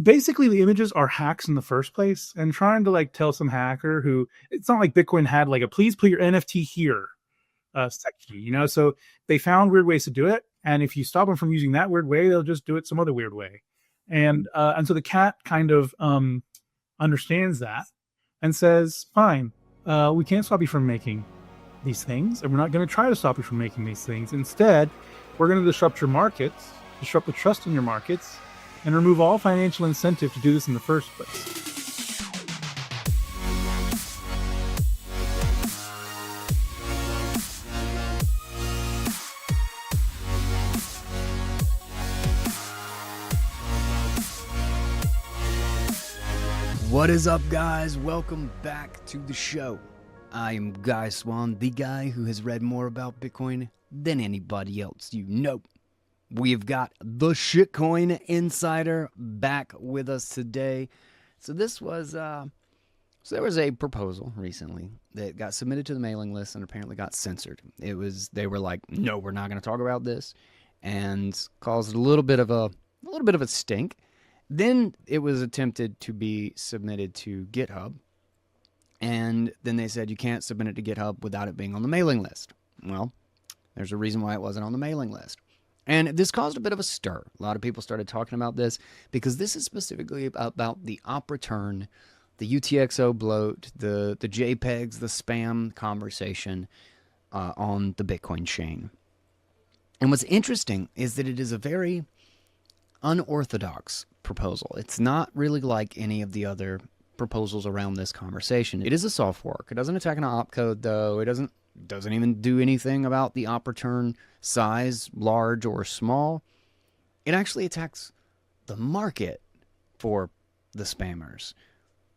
basically the images are hacks in the first place, and trying to like tell some hacker who, it's not like Bitcoin had like a please put your NFT here section, so they found weird ways to do it, and if you stop them from using that weird way, they'll just do it some other weird way. And so the cat kind of understands that and says, fine, we can't stop you from making these things, and we're not going to try to stop you from making these things. Instead, we're going to disrupt your markets, disrupt the trust in your markets, and remove all financial incentive to do this in the first place. What is up, guys? Welcome back to the show. I am Guy Swan, the guy who has read more about Bitcoin than anybody else you know. We've got the Shitcoin Insider back with us today. So there was a proposal recently that got submitted to the mailing list and apparently got censored. They were like, no, we're not going to talk about this, and caused a little bit of a stink. Then it was attempted to be submitted to GitHub, and then they said you can't submit it to GitHub without it being on the mailing list. Well, there's a reason why it wasn't on the mailing list. And this caused a bit of a stir. A lot of people started talking about this because this is specifically about the op return, the UTXO bloat, the JPEGs, the spam conversation on the Bitcoin chain. And what's interesting is that it is a very unorthodox proposal. It's not really like any of the other proposals around this conversation. It is a soft fork. It doesn't attack an opcode, though. It doesn't even do anything about the op return size, large or small. It actually attacks the market for the spammers,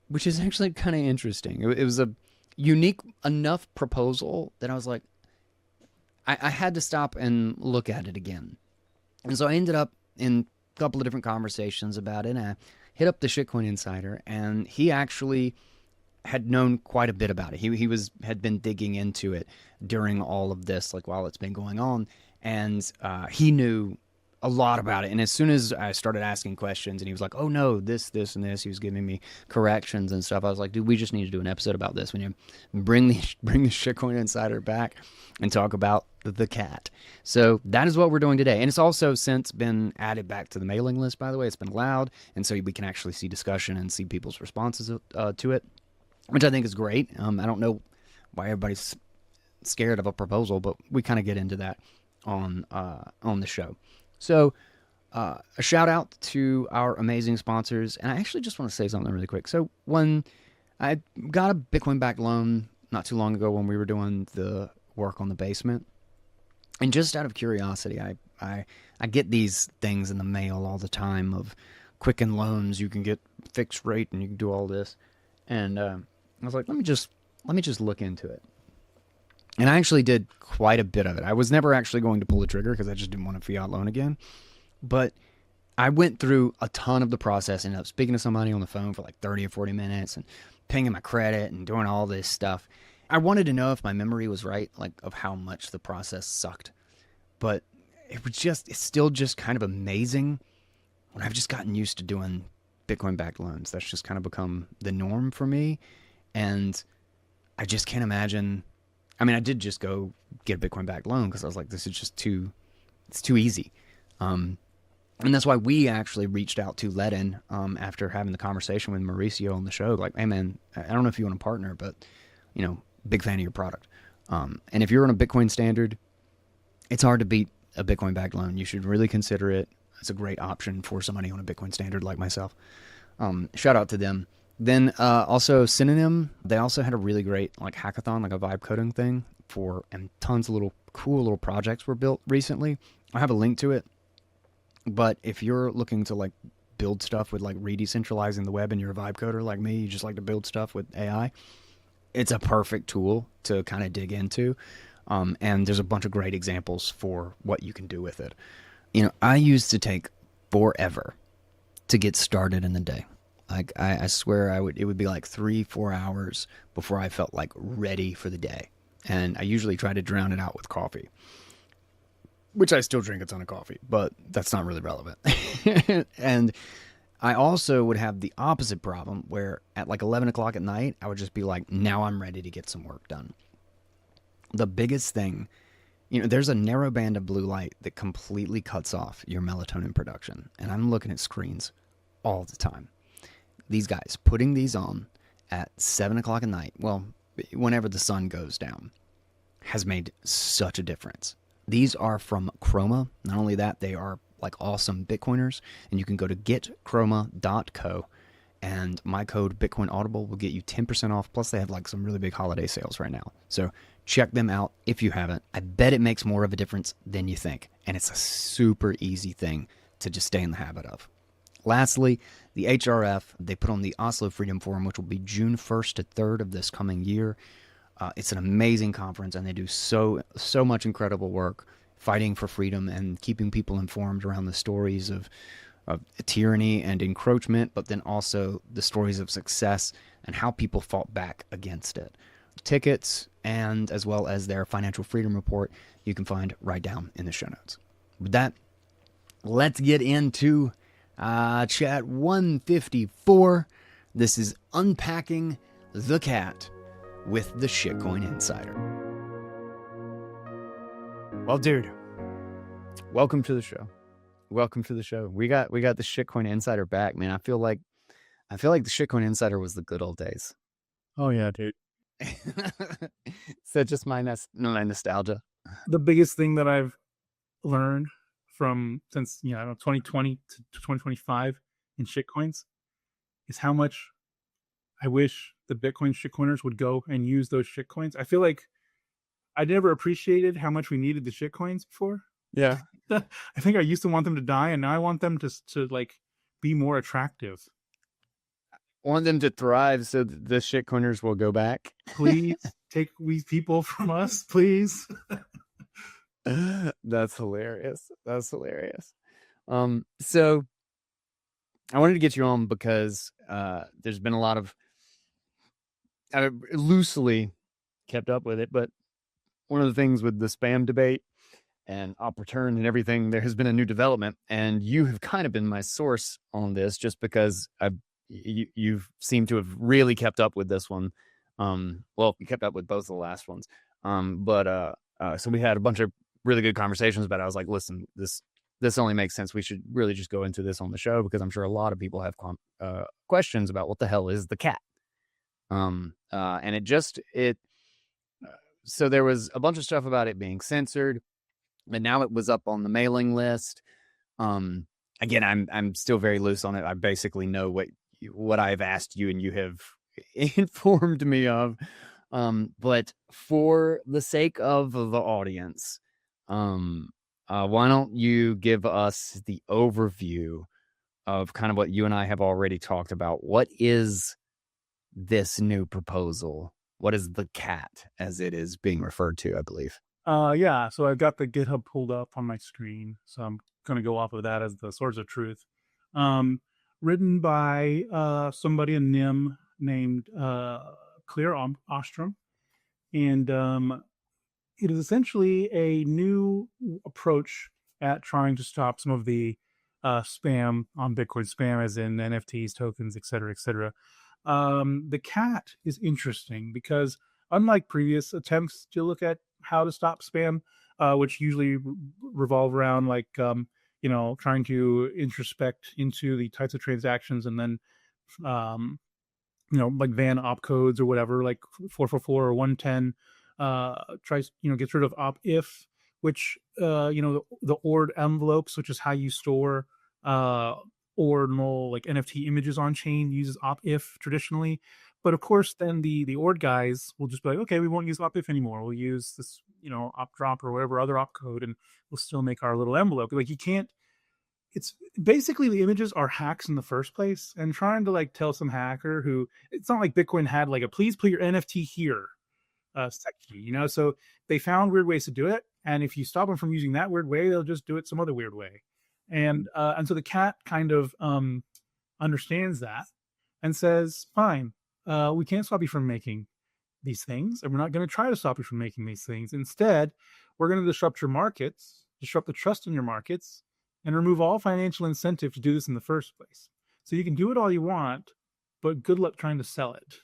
which is actually kind of interesting. It was a unique enough proposal that I was like, I had to stop and look at it again. And so I ended up in couple of different conversations about it, and I hit up the Shitcoin Insider, and he actually had known quite a bit about it. He had been digging into it during all of this, like while it's been going on, and he knew a lot about it. And as soon as I started asking questions, and he was like, "Oh no, this, and this," he was giving me corrections and stuff. I was like, "Dude, we just need to do an episode about this. When you bring the Shitcoin Insider back and talk about the cat." So that is what we're doing today. And it's also since been added back to the mailing list, by the way. It's been allowed, and so we can actually see discussion and see people's responses to it, which I think is great. I don't know why everybody's scared of a proposal, but we kind of get into that on the show. So a shout out to our amazing sponsors. And I actually just want to say something really quick. So when I got a Bitcoin-backed loan not too long ago when we were doing the work on the basement, and just out of curiosity, I get these things in the mail all the time of Quicken loans. You can get fixed rate and you can do all this. And I was like, let me just look into it. And I actually did quite a bit of it. I was never actually going to pull the trigger because I just didn't want a fiat loan again. But I went through a ton of the process, ended up speaking to somebody on the phone for like 30 or 40 minutes and pinging my credit and doing all this stuff. I wanted to know if my memory was right, like of how much the process sucked. But it's still just kind of amazing when I've just gotten used to doing Bitcoin-backed loans. That's just kind of become the norm for me. And I just can't imagine. I mean, I did just go get a Bitcoin-backed loan because I was like, this is just too easy. And that's why we actually reached out to Ledin after having the conversation with Mauricio on the show. Like, hey, man, I don't know if you want to partner, but, big fan of your product. And if you're on a Bitcoin standard, it's hard to beat a Bitcoin-backed loan. You should really consider it. It's a great option for somebody on a Bitcoin standard like myself. Shout out to them. Then also Synonym, they also had a really great like hackathon, like a vibe coding thing and tons of cool little projects were built recently. I have a link to it. But if you're looking to like build stuff with like re-decentralizing the web and you're a vibe coder like me, you just like to build stuff with AI, it's a perfect tool to kind of dig into. And there's a bunch of great examples for what you can do with it. I used to take forever to get started in the day. Like I swear it would be like 3-4 hours before I felt like ready for the day. And I usually try to drown it out with coffee, which I still drink a ton of coffee, but that's not really relevant. And I also would have the opposite problem where at like 11 o'clock at night, I would just be like, now I'm ready to get some work done. The biggest thing, there's a narrow band of blue light that completely cuts off your melatonin production. And I'm looking at screens all the time. These guys putting these on at 7 o'clock at night, well, whenever the sun goes down, has made such a difference. These are from Chroma. Not only that, they are like awesome Bitcoiners, and you can go to getchroma.co, and my code Bitcoin Audible will get you 10% off. Plus, they have like some really big holiday sales right now. So check them out if you haven't. I bet it makes more of a difference than you think, and it's a super easy thing to just stay in the habit of. Lastly, the HRF, they put on the Oslo Freedom Forum, which will be June 1st to 3rd of this coming year. It's an amazing conference, and they do so much incredible work fighting for freedom and keeping people informed around the stories of tyranny and encroachment, but then also the stories of success and how people fought back against it. Tickets and as well as their financial freedom report you can find right down in the show notes. With that, let's get into chat 154. This is Unpacking the Cat with the Shitcoin Insider. Well, dude, welcome to the show. Welcome to the show. We got the Shitcoin Insider back, man. I feel like the Shitcoin Insider was the good old days. Oh yeah, dude. So just my nostalgia. The biggest thing that I've learned since 2020 to 2025 in shitcoins is how much I wish the Bitcoin shitcoiners would go and use those shitcoins. I feel like I never appreciated how much we needed the shitcoins before. Yeah. I think I used to want them to die, and now I want them to like be more attractive. I want them to thrive so that the shitcoiners will go back. Please take these people from us, please. That's hilarious. So I wanted to get you on because there's been a lot of, I loosely kept up with it, but one of the things with the spam debate and op return and everything, there has been a new development, and you have kind of been my source on this just because you've seemed to have really kept up with this one. Well, you kept up with both the last ones. So we had a bunch of really good conversations about it. I was like, listen, this only makes sense. We should really just go into this on the show because I'm sure a lot of people have questions about what the hell is the cat. So there was a bunch of stuff about it being censored, but now it was up on the mailing list. Again, I'm still very loose on it. I basically know what I've asked you and you have informed me of. But for the sake of the audience, why don't you give us the overview of kind of what you and I have already talked about? What is this new proposal? What is the cat, as it is being referred to, I believe? Yeah, so I've got the GitHub pulled up on my screen, so I'm going to go off of that as the source of truth. Written by somebody in NIM named Claire Ostrom, and it is essentially a new approach at trying to stop some of the spam on Bitcoin, spam as in NFTs, tokens, etc., etc. The cat is interesting because unlike previous attempts to look at how to stop spam, which usually revolve around like trying to introspect into the types of transactions and then like van opcodes or whatever, like 444 or 110 tries gets rid of op if, which the ord envelopes, which is how you store ordinal like NFT images on chain, uses op if traditionally. But of course, then the ord guys will just be like, okay, we won't use op if anymore. We'll use this, op drop or whatever other opcode, and we'll still make our little envelope. Like you can't. It's basically the images are hacks in the first place, and trying to like tell some hacker who, it's not like Bitcoin had like a please put your NFT here section, so they found weird ways to do it, and if you stop them from using that weird way, they'll just do it some other weird way, and so the cat kind of understands that and says, fine, we can't stop you from making these things, and we're not going to try to stop you from making these things. Instead, we're going to disrupt your markets, disrupt the trust in your markets, and remove all financial incentive to do this in the first place. So you can do it all you want, but good luck trying to sell it.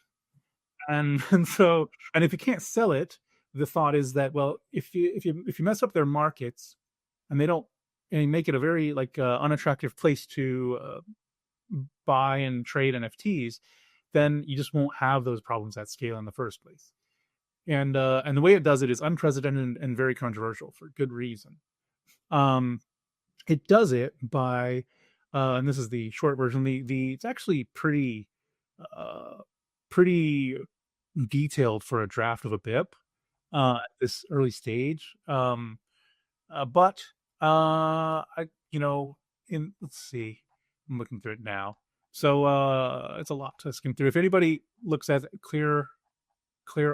And if you can't sell it, the thought is that, well, if you mess up their markets and they don't and you make it a very like unattractive place to buy and trade NFTs, then you just won't have those problems at scale in the first place. And the way it does it is unprecedented and very controversial for good reason. Um, it does it by, and this is the short version. The it's actually uh, pretty detailed for a draft of a BIP at this early stage. But I in let's see, I'm looking through it now. So it's a lot to skim through. If anybody looks at Claire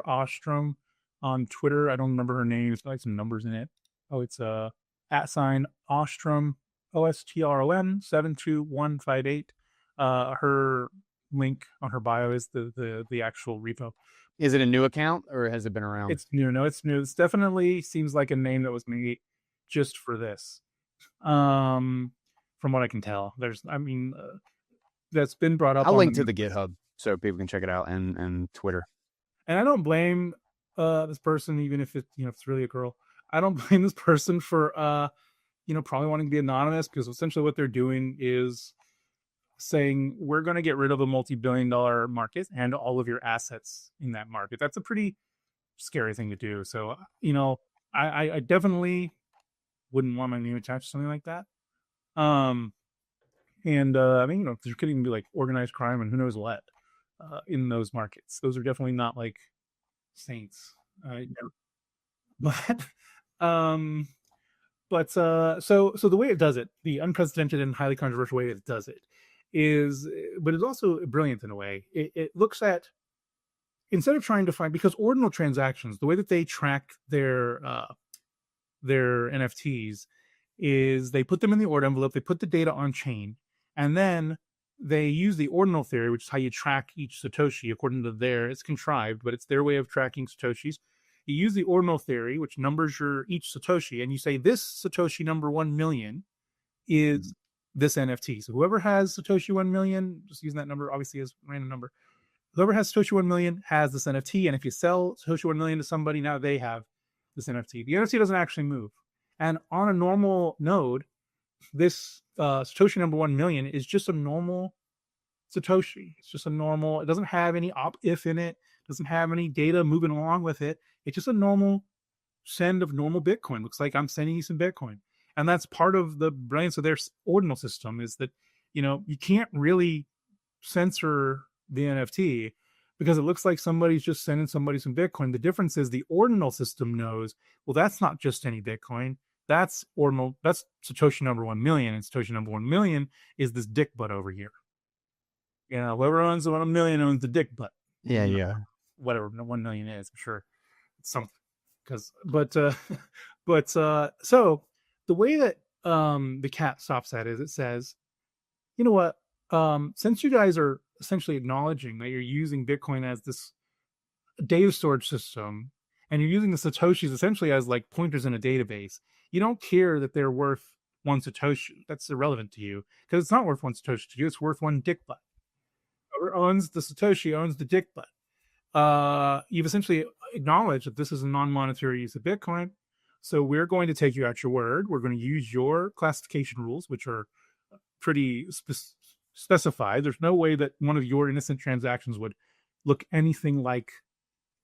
Ostrom on Twitter, I don't remember her name. It's got like some numbers in it. Oh, it's at sign Ostrom OSTRON 72158. Her link on her bio is the actual repo. Is it a new account or has it been around? It's new. No, it's new. This definitely seems like a name that was made just for this. From what I can tell, that's been brought up. I'll link to the GitHub so people can check it out, and Twitter. And I don't blame this person, even if it's really a girl. I don't blame this person for probably wanting to be anonymous, because essentially what they're doing is saying, we're going to get rid of a multi-billion-dollar market and all of your assets in that market. That's a pretty scary thing to do. So I definitely wouldn't want my name attached to something like that. There could even be like organized crime and who knows what in those markets. Those are definitely not like saints. But so the way it does it, the unprecedented and highly controversial way it does it is, but it's also brilliant in a way. It looks at, instead of trying to find, because ordinal transactions, the way that they track their NFTs is they put them in the ord envelope, they put the data on chain, and then they use the ordinal theory, which is how you track each Satoshi according to it's contrived, but it's their way of tracking Satoshis. You use the ordinal theory, which numbers each Satoshi, and you say this Satoshi number 1 million is this NFT. So whoever has Satoshi 1 million, just using that number, obviously as a random number, whoever has Satoshi 1 million has this NFT. And if you sell Satoshi 1 million to somebody, now they have this NFT. The NFT doesn't actually move. And on a normal node, this Satoshi number 1 million is just a normal Satoshi. It's just a normal, it doesn't have any if in it, doesn't have any data moving along with it. It's just a normal send of normal Bitcoin. Looks like I'm sending you some Bitcoin. And that's part of the brilliance of their ordinal system, is that, you can't really censor the NFT because it looks like somebody's just sending somebody some Bitcoin. The difference is the ordinal system knows, well, that's not just any Bitcoin. That's ordinal. That's Satoshi number 1 million. And Satoshi number 1 million is this dick butt over here. Whoever owns the 1 million owns the dick butt. Yeah. Whatever 1 million is, I'm sure it's something. So the way that the cat stops that is, it says, you know what? Since you guys are essentially acknowledging that you're using Bitcoin as this data storage system, and you're using the Satoshis essentially as like pointers in a database, you don't care that they're worth 1 Satoshi. That's irrelevant to you, because it's not worth 1 Satoshi to you. It's worth 1 dick butt. Whoever owns the Satoshi owns the dick butt. You've essentially acknowledged that this is a non-monetary use of Bitcoin. So we're going to take you at your word. We're going to use your classification rules, which are pretty specified. There's no way that one of your innocent transactions would look anything like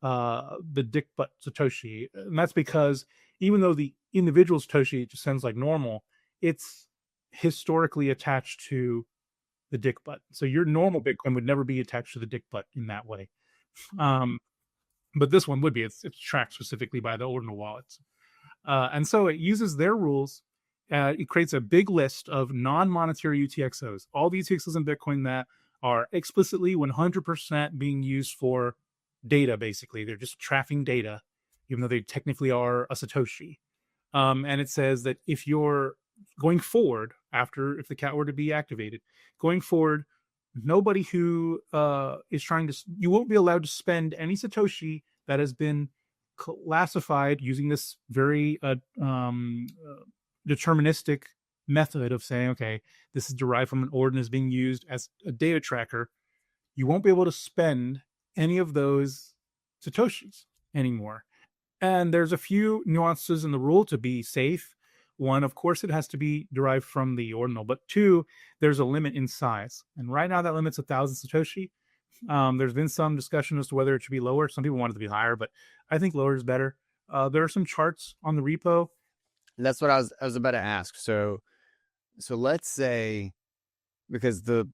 the dick butt Satoshi. And that's because even though the individual Satoshi just sounds like normal, it's historically attached to the dick butt. So your normal Bitcoin would never be attached to the dick butt in that way. But this one would be. It's tracked specifically by the ordinal wallets. And so it uses their rules. It creates a big list of non-monetary UTXOs, all the UTXOs in Bitcoin that are explicitly 100% being used for data, basically. They're just tracking data, even though they technically are a Satoshi. And it says that if you're going forward, if the cat were to be activated, going forward, nobody who is you won't be allowed to spend any Satoshi that has been classified using this very deterministic method of saying, okay, this is derived from an ordinal is being used as a data tracker, you won't be able to spend any of those Satoshis anymore. And there's a few nuances in the rule to be safe. One, of course, it has to be derived from the ordinal, but two, there's a limit in size. And right now that limit's 1,000 Satoshi. There's been some discussion as to whether it should be lower. Some people want it to be higher, but I think lower is better. There are some charts on the repo. That's what I was about to ask. So let's say, because the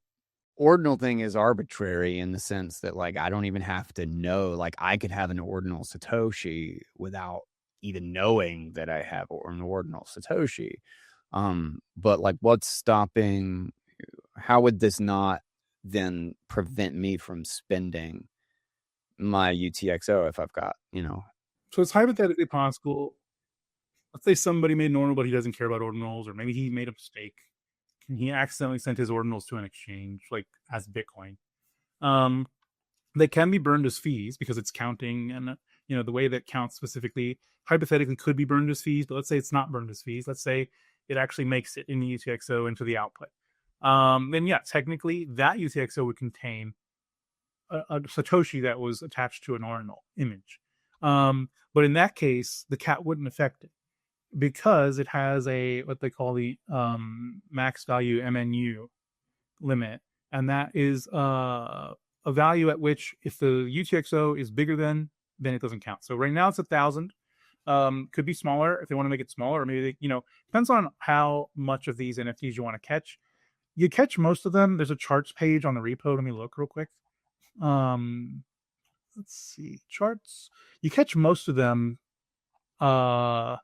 ordinal thing is arbitrary in the sense that, like, I don't even have to know, like, I could have an ordinal Satoshi without even knowing that I have an ordinal Satoshi. But like, what's stopping? How would this not then prevent me from spending my UTXO if I've got, So it's hypothetically possible. Let's say somebody made an ordinal, but he doesn't care about ordinals, or maybe he made a mistake and he accidentally sent his ordinals to an exchange, like as Bitcoin. They can be burned as fees because it's counting, and the way that counts specifically hypothetically could be burned as fees. But let's say it's not burned as fees. Let's say it actually makes it in the UTXO into the output. Then yeah, technically that UTXO would contain a Satoshi that was attached to an ordinal image. But in that case, the cat wouldn't affect it because it has a what they call the max value MNU limit, and that is a value at which if the UTXO is bigger than, then it doesn't count. So right now it's 1,000. Could be smaller if they want to make it smaller, or maybe depends on how much of these NFTs you want to catch. You catch most of them. There's a charts page on the repo. Let me look real quick. Let's see, charts. You catch most of them at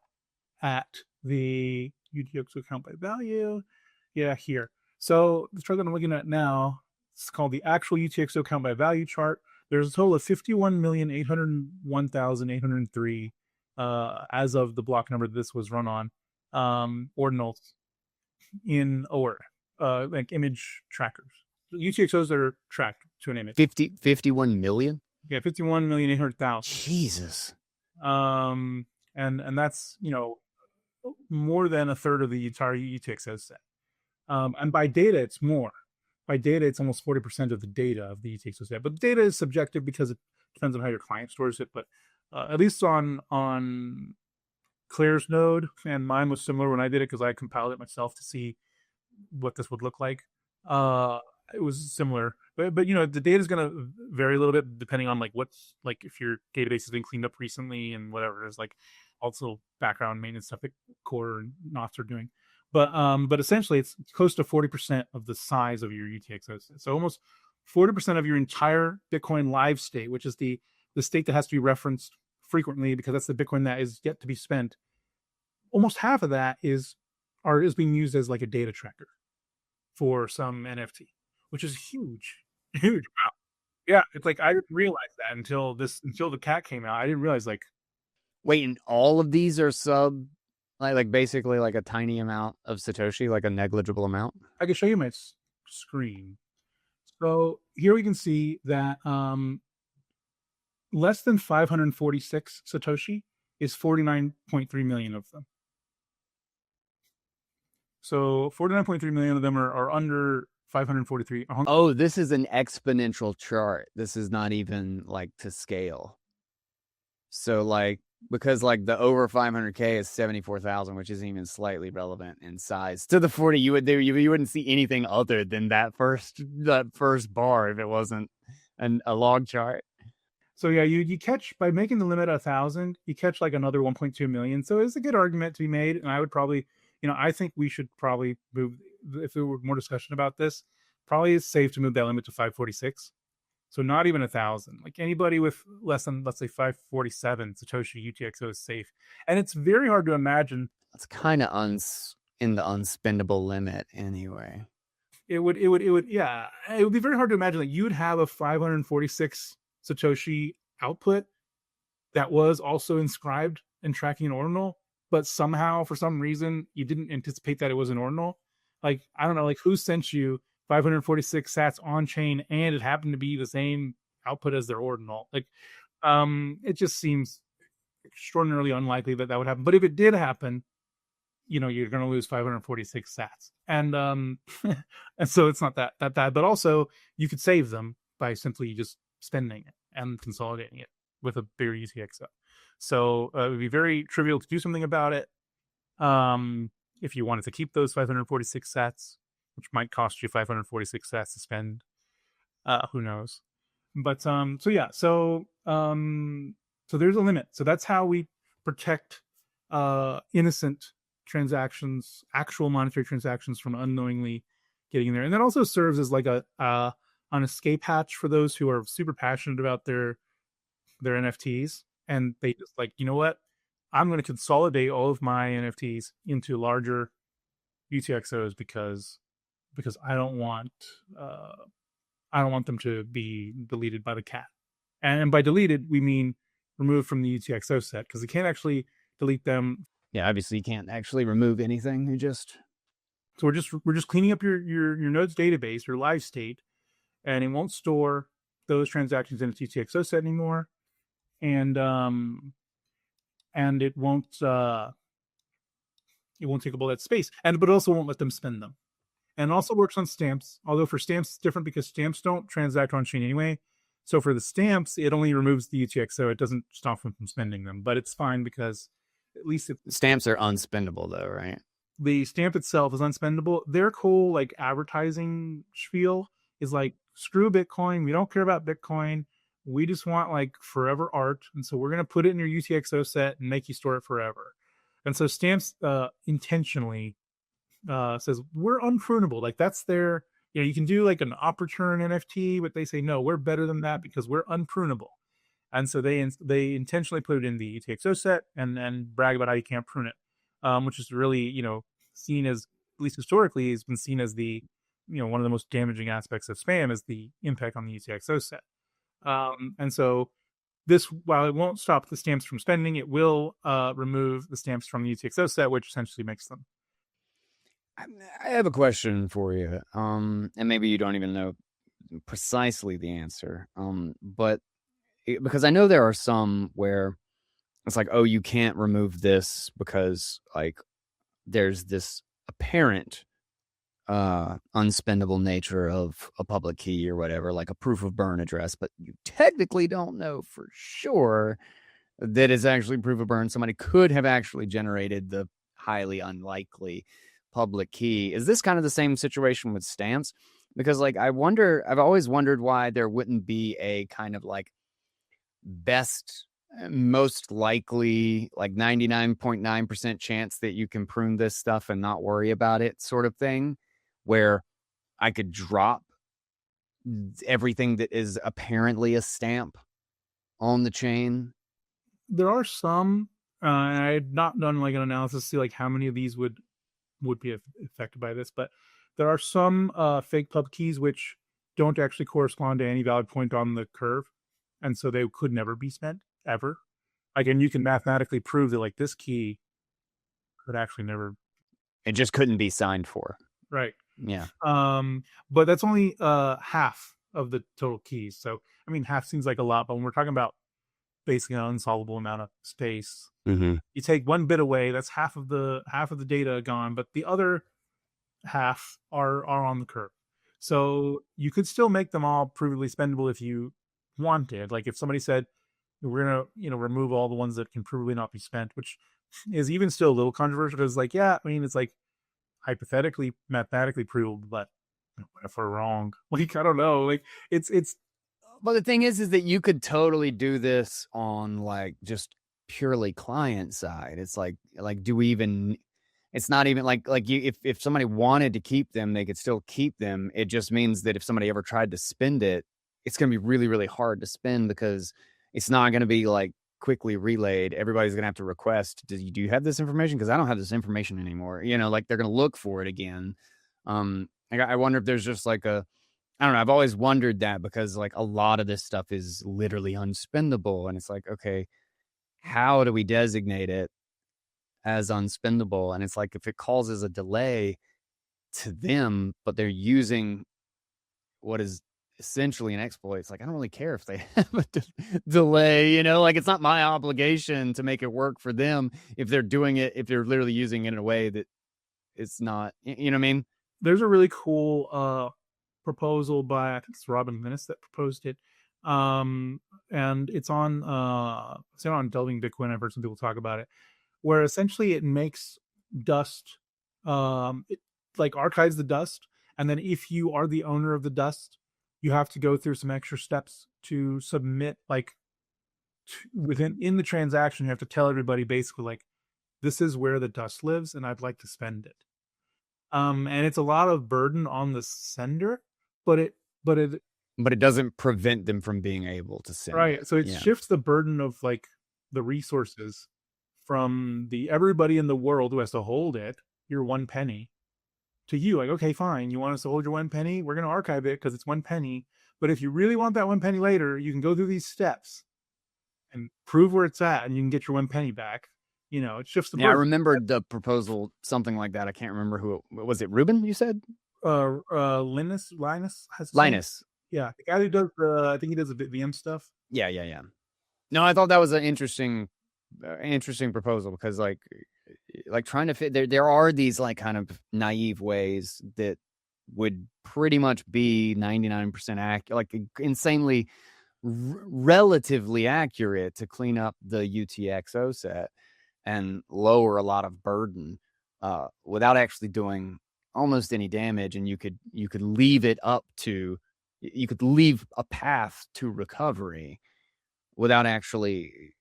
the UTXO count by value. Yeah, here. So the chart that I'm looking at now, it's called the actual UTXO count by value chart. There's a total of 51,801,803 as of the block number this was run on, ordinals in OR, like image trackers. UTXOs that are tracked to an image. 51 million? Yeah, 51,800,000. Jesus. And that's, more than a third of the entire UTXO set. And by data, it's more. By data, it's almost 40% of the data of the UTXO set. But the data is subjective because it depends on how your client stores it. But at least on Claire's node, and mine was similar when I did it because I compiled it myself to see what this would look like. It was similar, but the data is going to vary a little bit depending on what's if your database has been cleaned up recently and whatever is also background maintenance stuff that Core and Knots are doing. But essentially it's close to 40% of the size of your UTXO. So almost 40% of your entire Bitcoin live state, which is the state that has to be referenced frequently because that's the Bitcoin that is yet to be spent. Almost half of that is being used as a data tracker for some NFT, which is huge. Wow. Yeah, it's I didn't realize that until the cat came out. I didn't realize wait, and all of these are basically a tiny amount of Satoshi, a negligible amount? I can show you my screen. So here we can see that less than 546 Satoshi is 49.3 million of them. So 49.3 million of them are under 543. Oh, this is an exponential chart. This is not even to scale. So because the over 500K is 74,000, which isn't even slightly relevant in size. To the 40, you wouldn't see anything other than that first bar if it wasn't a log chart. So yeah, you catch by making the limit 1,000, you catch another 1.2 million. So it's a good argument to be made, and I would probably, I think we should probably move, if there were more discussion about this, probably it's safe to move that limit to 546. So not even 1,000. Anybody with less than, let's say, 547 Satoshi UTXO is safe. And it's very hard to imagine. It's kind of in the unspendable limit anyway. It would be very hard to imagine that you'd have a 546 Satoshi output that was also inscribed and tracking an ordinal, but somehow for some reason you didn't anticipate that it was an ordinal. I don't know, who sent you 546 sats on chain and it happened to be the same output as their ordinal. It just seems extraordinarily unlikely that would happen. But if it did happen, you're going to lose 546 sats. And and so it's not that bad, but also you could save them by simply just spending it and consolidating it with a bigger UTXO. So it would be very trivial to do something about it. If you wanted to keep those 546 sats, which might cost you 546 sats to spend, who knows? But so there's a limit. So that's how we protect innocent transactions, actual monetary transactions, from unknowingly getting in there. And that also serves as like an escape hatch for those who are super passionate about their NFTs, and they just like, you know what, I'm going to consolidate all of my NFTs into larger UTXOs because I don't want them to be deleted by the cat. And by deleted, we mean removed from the UTXO set, because you can't actually delete them. Yeah, obviously you can't actually remove anything. So we're just cleaning up your node's database, your live state, and it won't store those transactions in its UTXO set anymore, and it won't take up all that space, but it also won't let them spend them. And it also works on stamps, although for stamps it's different because stamps don't transact on chain anyway. So for the stamps, it only removes the UTXO. It doesn't stop them from spending them, but it's fine because at least Stamps are unspendable though, right? The stamp itself is unspendable. Their whole like advertising spiel is like, screw Bitcoin. We don't care about Bitcoin. We just want like forever art. And so we're going to put it in your UTXO set and make you store it forever. And so stamps intentionally says we're unprunable. Like that's their, you can do like an op return NFT, but they say, no, we're better than that because we're unprunable. And so they intentionally put it in the UTXO set and brag about how you can't prune it, which is really, seen as, at least historically, has been seen as the, one of the most damaging aspects of spam is the impact on the UTXO set. And so this, while it won't stop the stamps from spending, it will remove the stamps from the UTXO set, which essentially makes them. I have a question for you, and maybe you don't even know precisely the answer, but because I know there are some where it's like, oh, you can't remove this because like there's this apparent unspendable nature of a public key or whatever, like a proof of burn address, but you technically don't know for sure that it's actually proof of burn. Somebody could have actually generated the highly unlikely public key. Is this kind of the same situation with stamps? Because like I've always wondered why there wouldn't be a kind of like best, most likely, like 99.9% chance that you can prune this stuff and not worry about it sort of thing, where I could drop everything that is apparently a stamp on the chain. There are some, and I had not done like an analysis to see like how many of these would be affected by this, but there are some fake pub keys which don't actually correspond to any valid point on the curve, and so they could never be spent ever. Like, and you can mathematically prove that like this key could actually never, it just couldn't be signed for, right? Yeah. But that's only half of the total keys. So I mean, half seems like a lot, but when we're talking about basically an unsolvable amount of space, you take one bit away, that's half of the data gone, but the other half are on the curve. So you could still make them all provably spendable if you wanted. Like if somebody said we're gonna remove all the ones that can provably not be spent, which is even still a little controversial because like, yeah, I mean, it's like hypothetically mathematically provable, but what if we're wrong? Like I don't know, like it's But the thing is that you could totally do this on like just purely client side. It's like do we even, it's not even like you, if somebody wanted to keep them, they could still keep them. It just means that if somebody ever tried to spend it, it's going to be really, really hard to spend because it's not going to be like quickly relayed. Everybody's going to have to request, do you have this information? Because I don't have this information anymore. Like they're going to look for it again. I wonder if there's just like I don't know. I've always wondered that because like a lot of this stuff is literally unspendable. And it's like, okay, how do we designate it as unspendable? And it's like, if it causes a delay to them, but they're using what is essentially an exploit. It's like, I don't really care if they have a delay, like it's not my obligation to make it work for them if they're doing it, if they're literally using it in a way that it's not, you know what I mean? There's a really cool proposal by, I think it's Robin Linus that proposed it. And it's on Delving Bitcoin. I've heard some people talk about it, where essentially it makes dust, it like archives the dust. And then if you are the owner of the dust, you have to go through some extra steps to submit, like in the transaction, you have to tell everybody basically like, this is where the dust lives and I'd like to spend it. And it's a lot of burden on the sender, but it doesn't prevent them from being able to send right. it. So it shifts the burden of like the resources from the everybody in the world who has to hold it, your 1 penny, to you. Like, okay, fine, you want us to hold your 1 penny? We're going to archive it because it's 1 penny. But if you really want that 1 penny later, you can go through these steps and prove where it's at, and you can get your 1 penny back. It shifts the burden. I remembered the proposal, something like that. I can't remember who was it. Rubin, you said? Linus has Linus. Yeah, the guy who does I think he does a bit VM stuff. Yeah. No, I thought that was an interesting proposal because like trying to fit there are these like kind of naive ways that would pretty much be 99% accurate, like insanely relatively accurate to clean up the UTXO set and lower a lot of burden without actually doing almost any damage. And you could leave it up to, you could leave a path to recovery without actually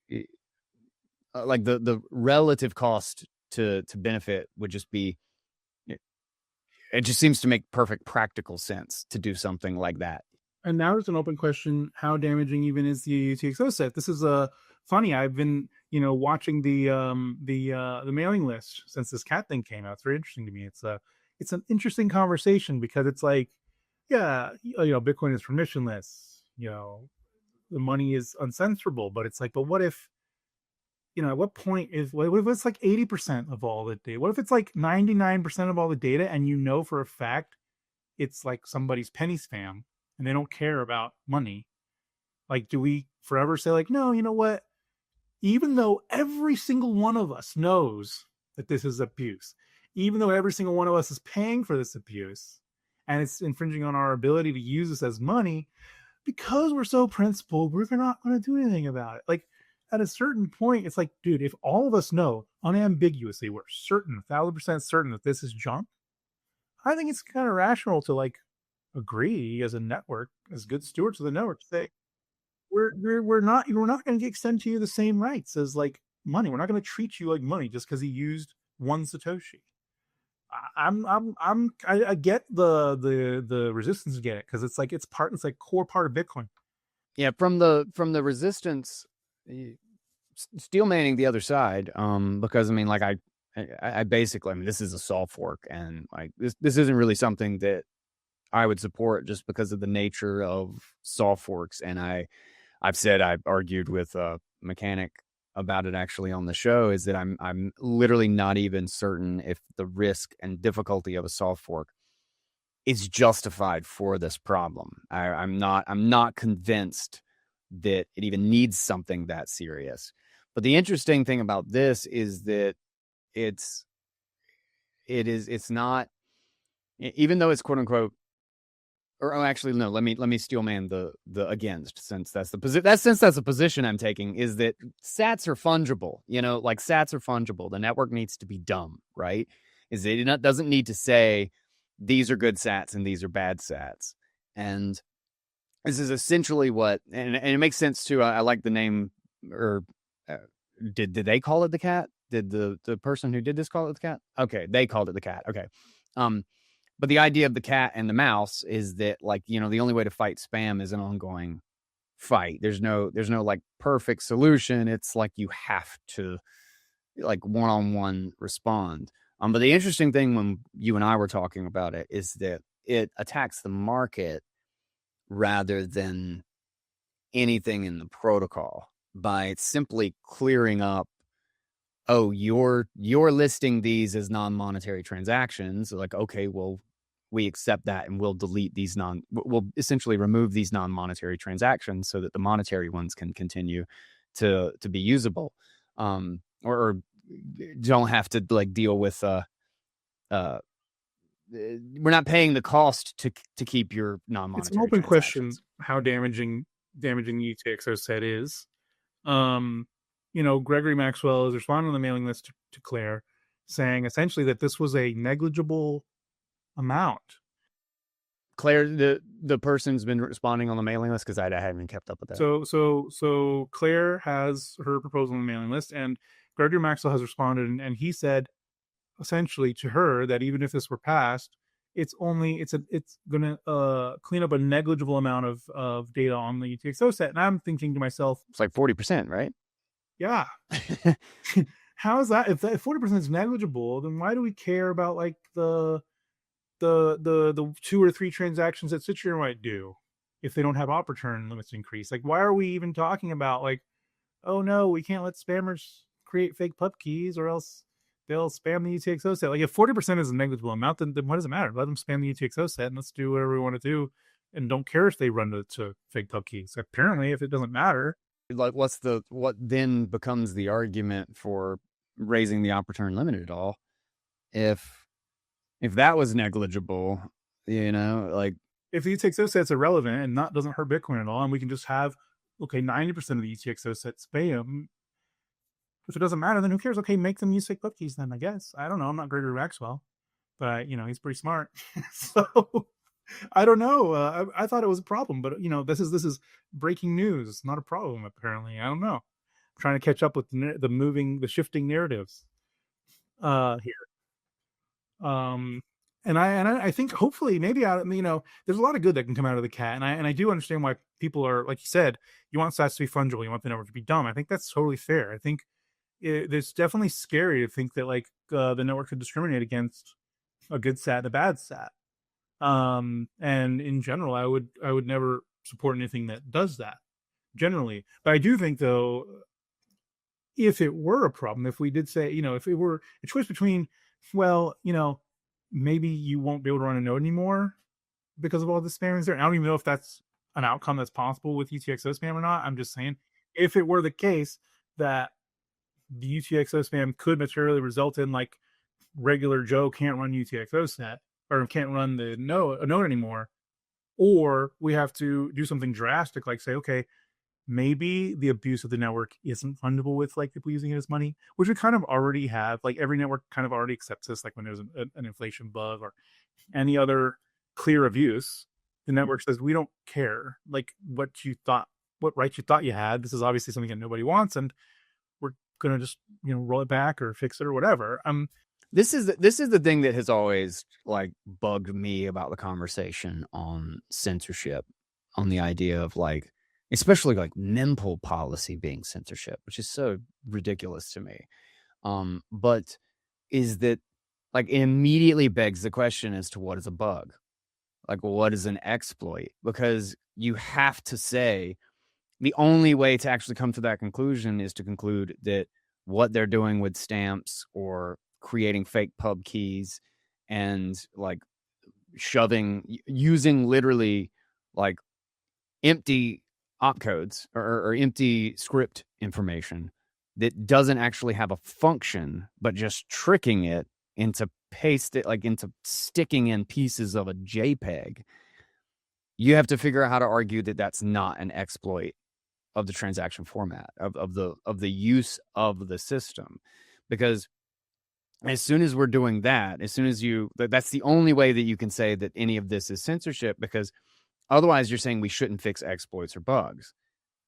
like the relative cost to benefit would just be, it just seems to make perfect practical sense to do something like that. And now there's an open question: how damaging even is the UTXO set? This is funny. I've been watching the mailing list since this cat thing came out. It's very interesting to me. It's an interesting conversation because it's like, yeah, Bitcoin is permissionless. The money is uncensorable, but it's like, but what if, at what point what if it's like 80% of all the data? What if it's like 99% of all the data, and for a fact it's like somebody's penny spam and they don't care about money? Like, do we forever say like, no, you know what? Even though every single one of us knows that this is abuse, even though every single one of us is paying for this abuse and it's infringing on our ability to use this as money, because we're so principled, we're not going to do anything about it. Like, at a certain point, it's like, dude, if all of us know unambiguously, we're certain, 1,000% certain that this is junk, I think it's kind of rational to like agree as a network, as good stewards of the network, to say we're not going to extend to you the same rights as like money. We're not going to treat you like money just because he used 1 Satoshi. I get the resistance to get it, because it's like core part of Bitcoin. Yeah, from the resistance, steel manning the other side, because I mean, like I basically, I mean, this is a soft fork, and like this isn't really something that I would support just because of the nature of soft forks. And I've argued with a mechanic about it actually on the show, is that I'm literally not even certain if the risk and difficulty of a soft fork is justified for this problem. I'm not convinced that it even needs something that serious. But the interesting thing about this is that it's not, even though it's quote unquote, or actually no, let me steelman the against, since that's the position I'm taking, is that sats are fungible. Like sats are fungible. The network needs to be dumb, right? Is it doesn't need to say these are good sats and these are bad sats. And this is essentially what, and it makes sense too. I like the name, or did they call it the cat? Did the person who did this call it the cat? Okay, they called it the cat. Okay. But the idea of the cat and the mouse is that, like, the only way to fight spam is an ongoing fight. There's no like perfect solution. It's like you have to like one-on-one respond. But the interesting thing when you and I were talking about it is that it attacks the market rather than anything in the protocol by simply clearing up, oh, you're listing these as non-monetary transactions. Like, okay, well, we accept that and we'll delete these we'll essentially remove these non-monetary transactions so that the monetary ones can continue to be usable, or don't have to like deal with we're not paying the cost to keep your It's an non-monetary open question transactions. how damaging the UTXO set is. Gregory Maxwell is responding on the mailing list to Claire, saying essentially that this was a negligible amount. Claire, the person's been responding on the mailing list, because I haven't kept up with that. So Claire has her proposal on the mailing list, and Gregory Maxwell has responded, and he said essentially to her that even if this were passed, it's going to clean up a negligible amount of data on the UTXO set. And I'm thinking to myself, it's like 40%, right? Yeah. How is that? If 40% is negligible, then why do we care about like the 2 or 3 transactions that Citrix might do if they don't have op return limits increase? Like, why are we even talking about like, oh no, we can't let spammers create fake pub keys or else they'll spam the UTXO set. Like, if 40% is a negligible amount, then what does it matter? Let them spam the UTXO set and let's do whatever we want to do, and don't care if they run to fake pub keys. Apparently, if it doesn't matter, like what then becomes the argument for raising the op return limit at all? If that was negligible, like if the UTXO set's irrelevant and doesn't hurt Bitcoin at all, and we can just have 90% of the UTXO set spam. If it doesn't matter, then who cares? Okay, make them use fake pub keys then, I guess. I don't know. I'm not Gregory Maxwell, but he's pretty smart. So I don't know. I thought it was a problem, but this is breaking news, not a problem apparently. I don't know. I'm trying to catch up with the shifting narratives here. And I think hopefully maybe there's a lot of good that can come out of the cat, and I do understand why people are, like you said, you want stats to be fungible, you want the network to be dumb. I think that's totally fair. I think it's definitely scary to think that like the network could discriminate against a good sat and a bad sat. And in general, I would never support anything that does that generally. But I do think though, if it were a problem, if we did say, if it were a choice between, well, maybe you won't be able to run a node anymore because of all the spam there. I don't even know if that's an outcome that's possible with UTXO spam or not. I'm just saying, if it were the case that the UTXO spam could materially result in like regular Joe can't run UTXO set or can't run a node anymore, or we have to do something drastic like say, okay, maybe the abuse of the network isn't fundable with like people using it as money, which we kind of already have. Like every network kind of already accepts this. Like when there's an inflation bug or any other clear abuse, the network says we don't care like what rights you thought you had. This is obviously something that nobody wants, and we're gonna just roll it back or fix it or whatever. This is the thing that has always like bugged me about the conversation on censorship, on the idea of like, especially like mempool policy being censorship, which is so ridiculous to me. But is that like it immediately begs the question as to what is a bug? Like what is an exploit? Because you have to say the only way to actually come to that conclusion is to conclude that what they're doing with stamps or creating fake pub keys and like using literally like empty opcodes or empty script information that doesn't actually have a function, but just tricking it into into sticking in pieces of a JPEG. You have to figure out how to argue that that's not an exploit of the transaction format of the use of the system, because as soon as we're doing that, that's the only way that you can say that any of this is censorship, because otherwise you're saying we shouldn't fix exploits or bugs.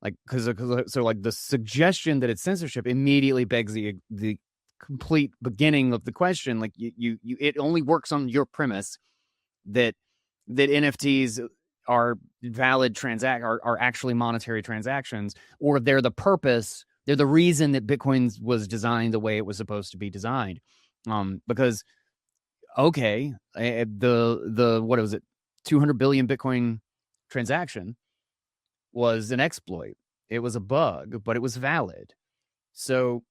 Like, so like the suggestion that it's censorship immediately begs the complete beginning of the question. Like it only works on your premise that NFTs are valid are actually monetary transactions, or they're the reason that Bitcoin was designed the way it was supposed to be designed. Because okay, the what was it, 200 billion Bitcoin transaction was an exploit. It was a bug, but it was valid. So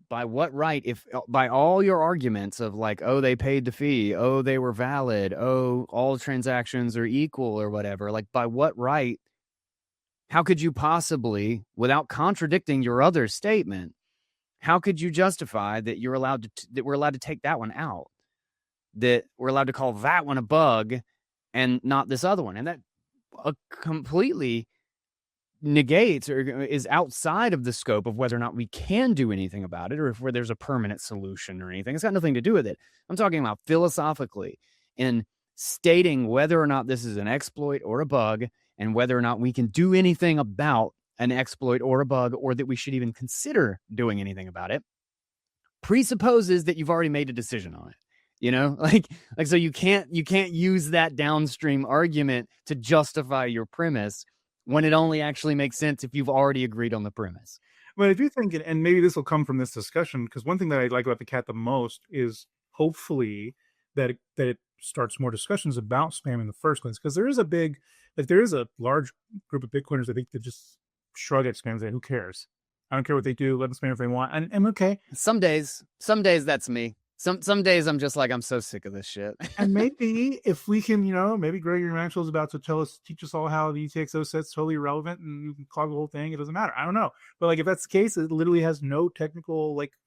by what right, if by all your arguments of like, oh, they paid the fee, oh, they were valid, oh, all transactions are equal or whatever, like by what right, how could you possibly, without contradicting your other statement, how could you justify that you're allowed to that we're allowed to take that one out, that we're allowed to call that one a bug and not this other one? And that completely negates or is outside of the scope of whether or not we can do anything about it, or if there's a permanent solution or anything. It's got nothing to do with it. I'm talking about philosophically in stating whether or not this is an exploit or a bug, and whether or not we can do anything about an exploit or a bug, or that we should even consider doing anything about it, presupposes that you've already made a decision on it. Like so you can't use that downstream argument to justify your premise when it only actually makes sense if you've already agreed on the premise. Well, if you think, and maybe this will come from this discussion, because one thing that I like about the cat the most is hopefully that it starts more discussions about spam in the first place. Because there is a large group of Bitcoiners, I think, that just shrug at spam and say, who cares? I don't care what they do. Let them spam if they want. And I'm okay. Some days that's me. Some days I'm just like, I'm so sick of this shit. And maybe if we can, maybe Gregory Maxwell's about to teach us all how the UTXO set's totally irrelevant and you can clog the whole thing. It doesn't matter. I don't know. But like, if that's the case, it literally has no technically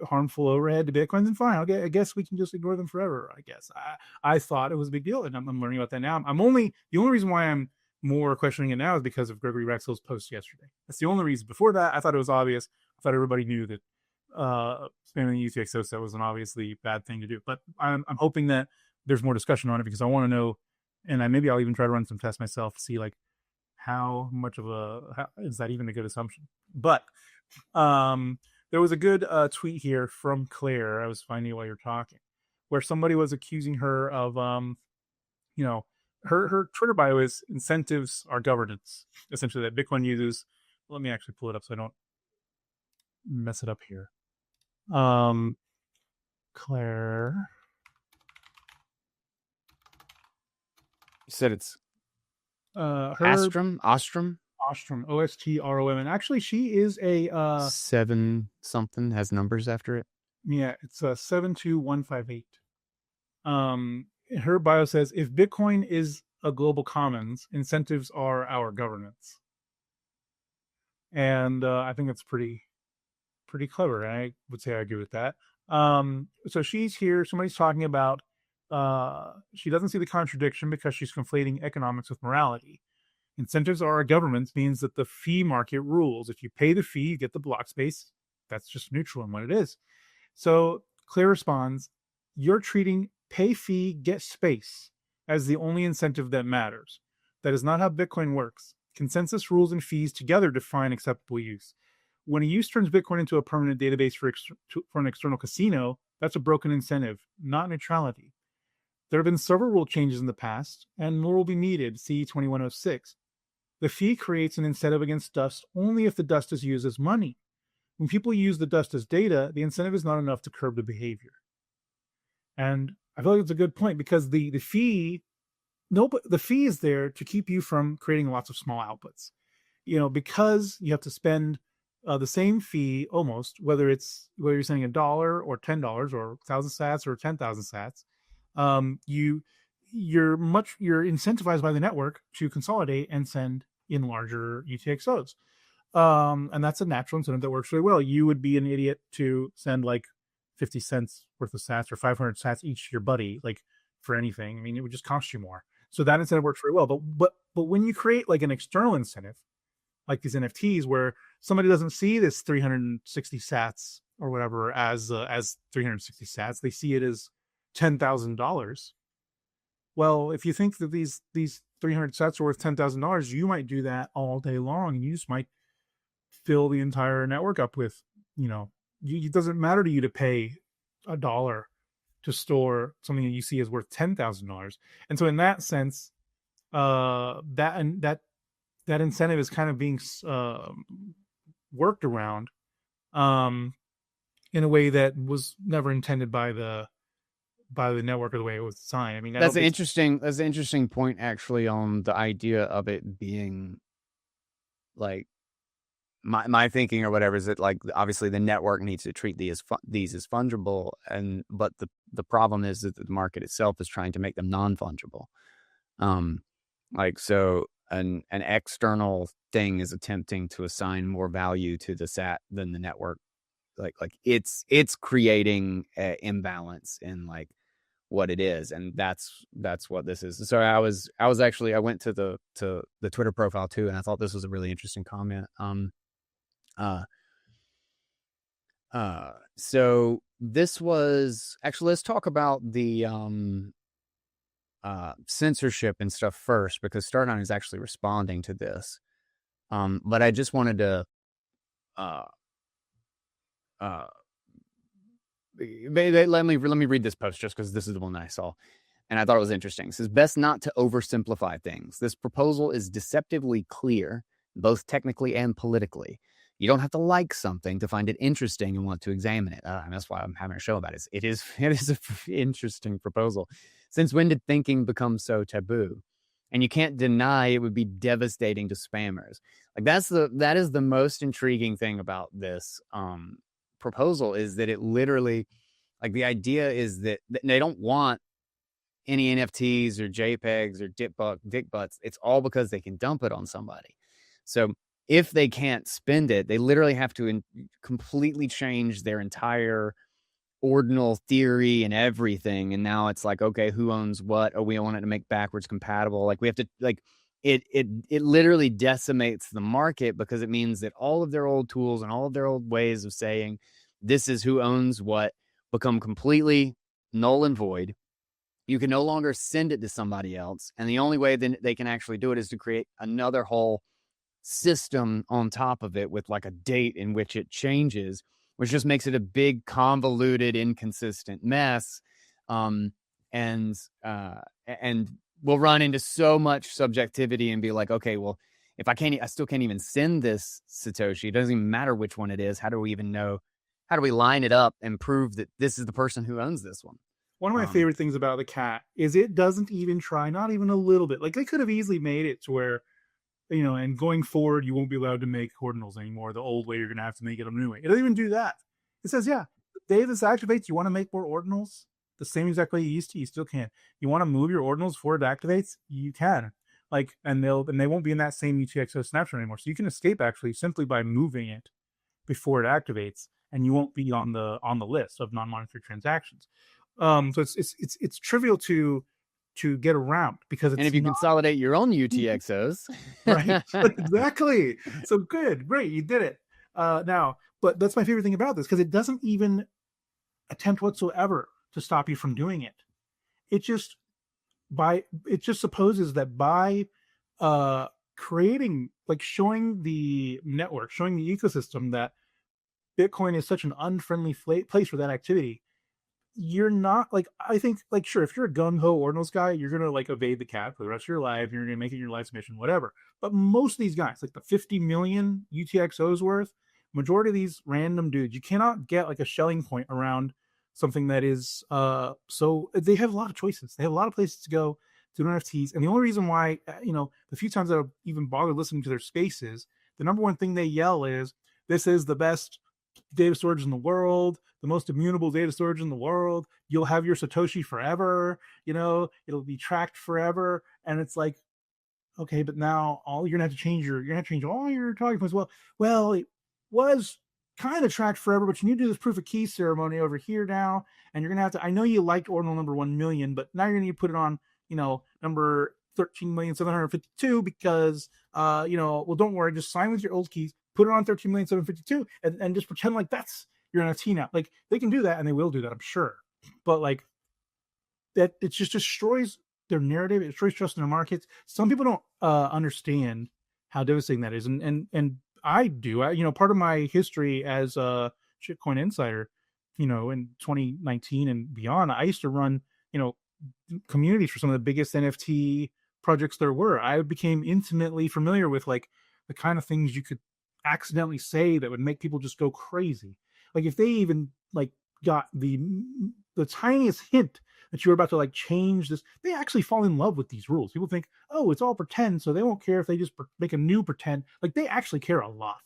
harmful overhead to Bitcoin, then fine. I guess we can just ignore them forever. I guess I thought it was a big deal, and I'm learning about that now. The only reason why I'm more questioning it now is because of Gregory Maxwell's post yesterday. That's the only reason. Before that, I thought it was obvious. I thought everybody knew that spamming the UTXO set was an obviously bad thing to do, but I'm hoping that there's more discussion on it, because I want to know, and maybe I'll even try to run some tests myself to see like how much of is that even a good assumption. But there was a good tweet here from Claire I was finding while you're talking, where somebody was accusing her of her Twitter bio is incentives are governance, essentially, that Bitcoin uses. Let me actually pull it up so I don't mess it up here. Claire. You said it's Ostrom, Ostrom, Ostrom, and actually she is a 7 something, has numbers after it. Yeah, it's a 72158. Her bio says, if Bitcoin is a global commons, incentives are our governance. And I think that's pretty clever. And I would say I agree with that. So she's here. Somebody's talking about she doesn't see the contradiction because she's conflating economics with morality. Incentives are a government means that the fee market rules. If you pay the fee, you get the block space. That's just neutral in what it is. So Claire responds, you're treating pay fee, get space as the only incentive that matters. That is not how Bitcoin works. Consensus rules and fees together define acceptable use. When a use turns Bitcoin into a permanent database for an external casino, that's a broken incentive, not neutrality. There have been several rule changes in the past, and more will be needed, see 2106. The fee creates an incentive against dust only if the dust is used as money. When people use the dust as data, the incentive is not enough to curb the behavior. And I feel like it's a good point, because the fee is there to keep you from creating lots of small outputs. Because you have to spend the same fee almost, whether you're sending $1 or $10 or 1,000 sats or 10,000 sats, you're incentivized by the network to consolidate and send in larger UTXOs. And that's a natural incentive that works really well. You would be an idiot to send like 50 cents worth of sats or 500 sats each to your buddy, like for anything. I mean, it would just cost you more. So that incentive works very well. But when you create like an external incentive, like these NFTs, where somebody doesn't see this 360 sats or whatever as 360 sats, they see it as $10,000. Well, if you think that these 300 sats are worth $10,000, you might do that all day long, and you just might fill the entire network up with, it doesn't matter to you to pay $1 to store something that you see as worth $10,000. And so in that sense, that incentive is kind of being worked around in a way that was never intended by the network or the way it was designed. I mean, that's an interesting point, actually, on the idea of it being like my thinking or whatever is that, like, obviously the network needs to treat these as fungible, but the problem is that the market itself is trying to make them non-fungible. Like, so an external thing is attempting to assign more value to the SAT than the network. Like it's creating an imbalance in like what it is, and that's what this is. So I went to the Twitter profile too, and I thought this was a really interesting comment. So this was actually, let's talk about the censorship and stuff first, because Start9 is actually responding to this. But I just wanted to let me read this post just because this is the one that I saw and I thought it was interesting. It says, best not to oversimplify things. This proposal is deceptively clear, both technically and politically. You don't have to like something to find it interesting and want to examine it. And that's why I'm having a show about it. It is an interesting proposal. Since when did thinking become so taboo? And you can't deny it would be devastating to spammers. Like that is the most intriguing thing about this proposal, is that it literally, like, the idea is that they don't want any NFTs or JPEGs or dick butts. It's all because they can dump it on somebody. So if they can't spend it, they literally have to completely change their entire ordinal theory and everything. And now it's like, okay, who owns what? Oh, we want it to make backwards compatible. Like, we have to, like, it literally decimates the market, because it means that all of their old tools and all of their old ways of saying this is who owns what become completely null and void. You can no longer send it to somebody else. And the only way that they can actually do it is to create another whole system on top of it with like a date in which it changes, which just makes it a big, convoluted, inconsistent mess. And we'll run into so much subjectivity and be like, okay, well, if I still can't even send this Satoshi, it doesn't even matter which one it is. How do we even know? How do we line it up and prove that this is the person who owns this one? One of my favorite things about the cat is it doesn't even try, not even a little bit. Like, they could have easily made it to where, you know, and going forward, you won't be allowed to make ordinals anymore. The old way, you're going to have to make it a new way. It doesn't even do that. It says, yeah, the day this activates, you want to make more ordinals the same exact way you used to, you still can. You want to move your ordinals before it activates, you can. Like, and they won't be in that same UTXO snapshot anymore. So you can escape actually simply by moving it before it activates, and you won't be on the list of non-monetary transactions. So it's trivial to get around, because it's, and if you consolidate your own UTXOs, right? Exactly. So good, great, you did it. Now, but that's my favorite thing about this, because it doesn't even attempt whatsoever to stop you from doing it. It just supposes that by creating, like, showing the network, showing the ecosystem that Bitcoin is such an unfriendly place for that activity, you're not, like, I think, like, sure, if you're a gung-ho ordinals guy, you're gonna like evade the cap for the rest of your life, you're gonna make it your life's mission, whatever. But most of these guys, like the 50 million UTXOs worth, majority of these random dudes, you cannot get like a shelling point around something that is so they have a lot of choices, they have a lot of places to go to do NFTs. And the only reason why, you know, the few times that I've even bothered listening to their spaces, the number one thing they yell is, this is the best data storage in the world, the most immutable data storage in the world, you'll have your Satoshi forever, you know, it'll be tracked forever. And it's like, okay, but now you're gonna have to change all your talking points. Well, it was kind of tracked forever, but you need to do this proof of key ceremony over here now, and you're gonna have to, I know you liked ordinal number 1 million, but now you're gonna need to put it on, you know, number 13,752, because you know, well, don't worry, just sign with your old keys, put it on 13,752, and just pretend like that's your NFT now. Like, they can do that, and they will do that, I'm sure. But like, that, it just destroys their narrative, it destroys trust in the markets. Some people don't understand how devastating that is, and I do. You know, part of my history as a Shitcoin Insider, you know, in 2019 and beyond, I used to run, you know, communities for some of the biggest NFT projects there were. I became intimately familiar with like the kind of things you could accidentally say that would make people just go crazy. Like, if they even like got the tiniest hint that you were about to like change this, they actually fall in love with these rules. People think, oh, it's all pretend, so they won't care if they just make a new pretend. Like, they actually care a lot.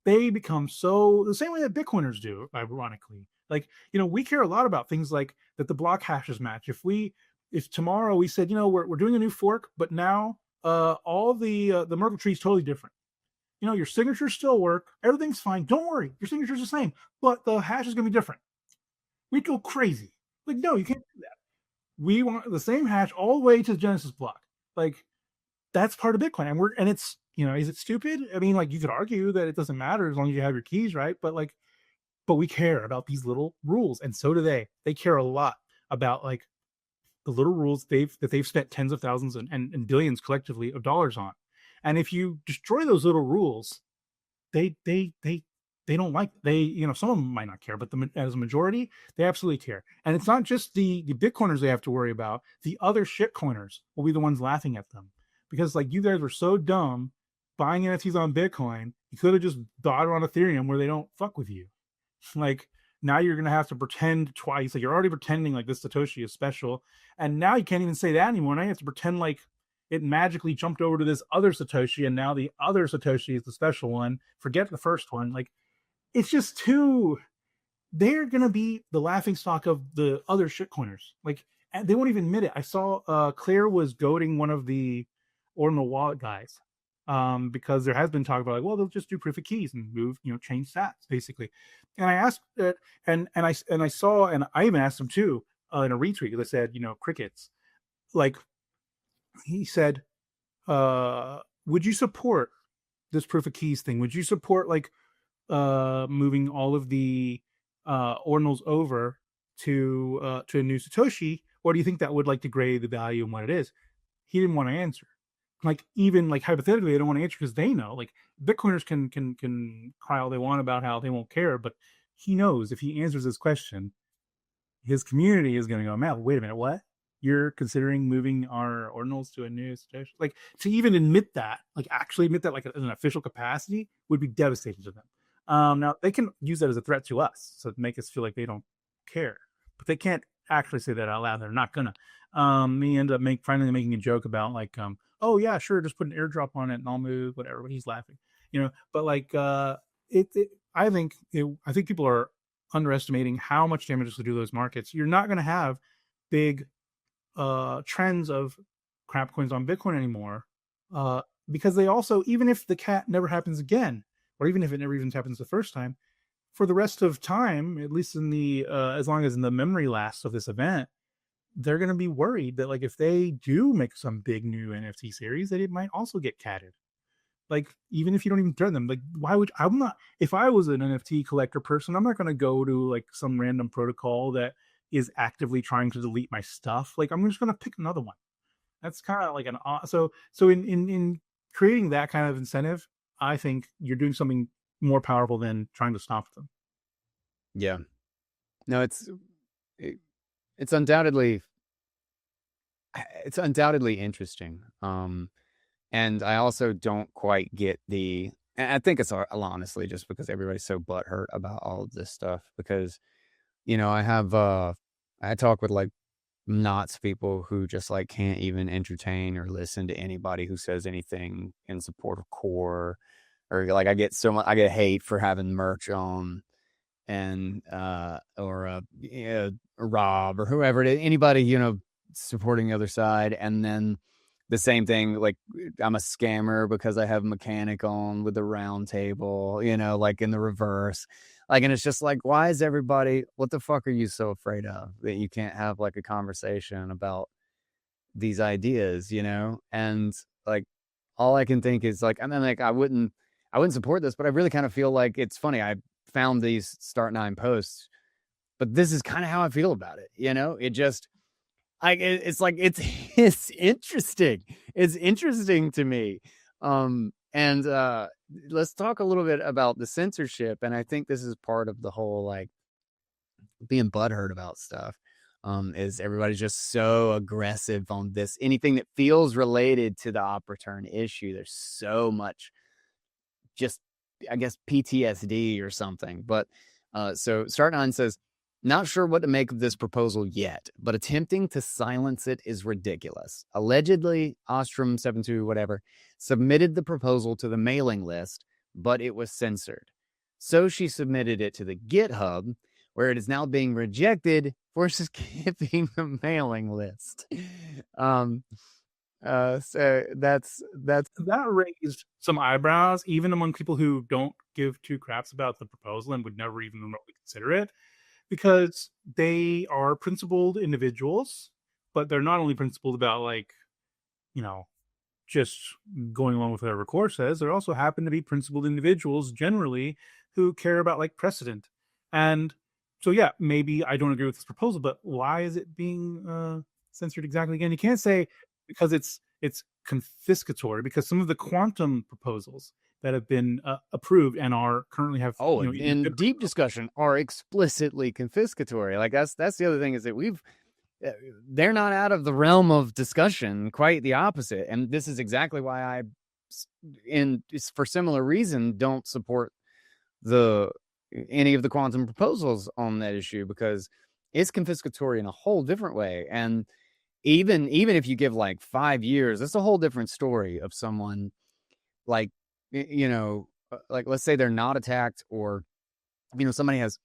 they become so the same way that Bitcoiners do, ironically. Like, we care a lot about things like that the block hashes match. If tomorrow we said, we're doing a new fork, but now all the Merkle tree is totally different. Your signatures still work, everything's fine. Don't worry, your signature's the same, but the hash is gonna be different. We'd go crazy. Like, no, you can't do that. We want the same hash all the way to the Genesis block. Like, that's part of Bitcoin. And it's, is it stupid? I mean, like, you could argue that it doesn't matter as long as you have your keys, right? But we care about these little rules, and so do they. They care a lot about like the little rules they've spent tens of thousands and billions collectively of dollars on. And if you destroy those little rules, they don't like some of them might not care, but as a majority, they absolutely care. And it's not just the Bitcoiners they have to worry about. The other shitcoiners will be the ones laughing at them, because like, you guys were so dumb buying NFTs on Bitcoin. You could have just bought it on Ethereum where they don't fuck with you. Like, now you're gonna have to pretend twice. Like, you're already pretending like this Satoshi is special, and now you can't even say that anymore. Now you have to pretend like it magically jumped over to this other Satoshi, and now the other Satoshi is the special one. Forget the first one. Like, it's just too. They're gonna be the laughing stock of the other shitcoiners. Like, and they won't even admit it. I saw Claire was goading one of the ordinal wallet guys, because there has been talk about like, well, they'll just do proof of keys and move, change stats basically. And I asked that, and I saw, and I even asked him too in a retweet. They said, crickets. Like, he said, would you support this proof of keys thing? Would you support like moving all of the ordinals over to a new Satoshi, or do you think that would like degrade the value and what it is? He didn't want to answer. Like, even like hypothetically, they don't want to answer because they know, like, Bitcoiners can cry all they want about how they won't care, but he knows if he answers this question, his community is going to go, man, wait a minute, what? You're considering moving our ordinals to a new Satoshi? Like, to even admit that, like actually admit that, like in an official capacity, would be devastating to them. Now they can use that as a threat to us, so to make us feel like they don't care, but they can't actually say that out loud. They're not gonna. He ended up finally making a joke about like, oh yeah, sure, just put an airdrop on it and I'll move whatever. But he's laughing, But like, I think people are underestimating how much damage this will do to those markets. You're not going to have big trends of crap coins on Bitcoin anymore, because they also, even if the cat never happens again, or even if it never even happens the first time, for the rest of time, at least in the as long as in the memory lasts of this event, they're going to be worried that like, if they do make some big new NFT series, that it might also get catted. Like, even if you don't even threaten them, like, why would I'm not, if I was an NFT collector person, I'm not going to go to like some random protocol that is actively trying to delete my stuff. Like, I'm just going to pick another one. That's kind of like so in creating that kind of incentive, I think you're doing something more powerful than trying to stop them. Yeah. No, it's undoubtedly interesting. And I also don't quite get and I think it's honestly just because everybody's so butthurt about all of this stuff, because, I talk with like knots people who just like can't even entertain or listen to anybody who says anything in support of core, or like I get hate for having merch on, and or Rob or whoever it is, anybody supporting the other side. And then the same thing, like, I'm a scammer because I have mechanic on with the round table, like in the reverse. Like, and it's just like, why is everybody, what the fuck are you so afraid of that you can't have like a conversation about these ideas, And like, all I can think is like, and then like, I wouldn't support this, but I really kind of feel like it's funny. I found these Start 9 posts, but this is kind of how I feel about it. It just, it's like, it's interesting. It's interesting to me. And let's talk a little bit about the censorship. And I think this is part of the whole, like, being butthurt about stuff. Is everybody's just so aggressive on this, anything that feels related to the op return issue. There's so much just, I guess, PTSD or something. But so Start9 says, not sure what to make of this proposal yet, but attempting to silence it is ridiculous. Allegedly, Ostrom72 whatever submitted the proposal to the mailing list, but it was censored. So she submitted it to the GitHub, where it is now being rejected for skipping the mailing list. So that's That raised some eyebrows, even among people who don't give two craps about the proposal and would never even remotely consider it, because they are principled individuals, but they're not only principled about, like, you know, just going along with whatever core says. There also happen to be principled individuals generally who care about, like, precedent. And so, yeah, maybe I don't agree with this proposal, but why is it being censored exactly? Again, you can't say because it's confiscatory, because some of the quantum proposals that have been approved and are currently have in deep discussion are explicitly confiscatory. Like that's the other thing, is that they're not out of the realm of discussion, quite the opposite. And this is exactly why I, for similar reason, don't support any of the quantum proposals on that issue, because it's confiscatory in a whole different way. And even if you give like 5 years, that's a whole different story of someone, like, like, let's say they're not attacked, or somebody has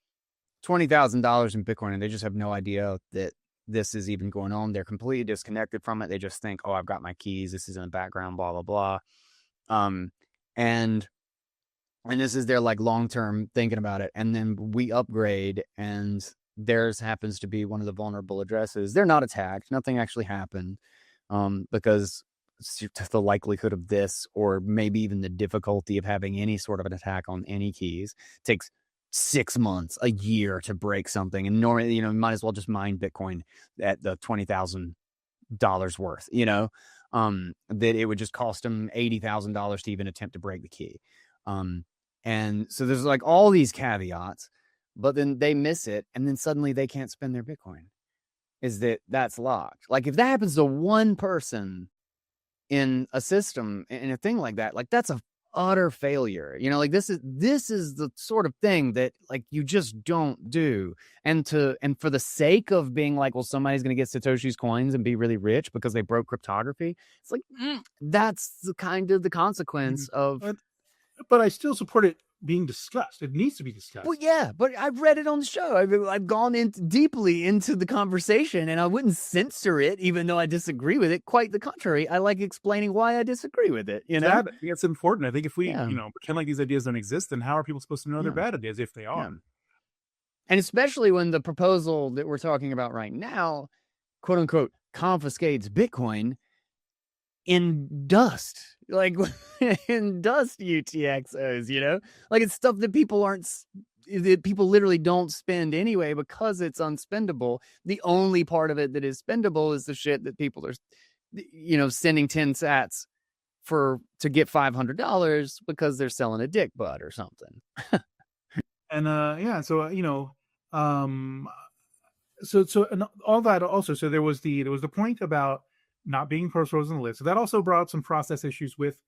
$20,000 in Bitcoin and they just have no idea that this is even going on. They're completely disconnected from it. They just think, oh, I've got my keys, this is in the background, blah blah blah. And this is their, like, long-term thinking about it. And then we upgrade and theirs happens to be one of the vulnerable addresses. They're not attacked. Nothing actually happened, because the likelihood of this, or maybe even the difficulty of having any sort of an attack on any keys, takes 6 months, a year to break something. And normally, you might as well just mine Bitcoin at the $20,000 worth, that it would just cost them $80,000 to even attempt to break the key. And so there's like all these caveats, but then they miss it, and then suddenly they can't spend their Bitcoin. That's locked. Like, if that happens to one person in a system, in a thing like that, like, that's a utter failure. Like, this is the sort of thing that, like, you just don't do. And for the sake of being like, well, somebody's going to get Satoshi's coins and be really rich because they broke cryptography, it's like, that's the kind of the consequence of. But I still support it being discussed. It needs to be discussed. Well, yeah, but I've read it on the show. I've gone deeply into the conversation, and I wouldn't censor it, even though I disagree with it. Quite the contrary. I like explaining why I disagree with it. I think it's important. I think if we, pretend like these ideas don't exist, then how are people supposed to know they're bad ideas if they are? Yeah. And especially when the proposal that we're talking about right now, quote unquote, confiscates Bitcoin in dust, like in dust UTXOs, like, it's stuff that people literally don't spend anyway because it's unspendable. The only part of it that is spendable is the shit that people are, sending 10 sats to get $500 because they're selling a dick butt or something. And so and all that also. So there was the point about not being post-rose on the list. So that also brought up some process issues with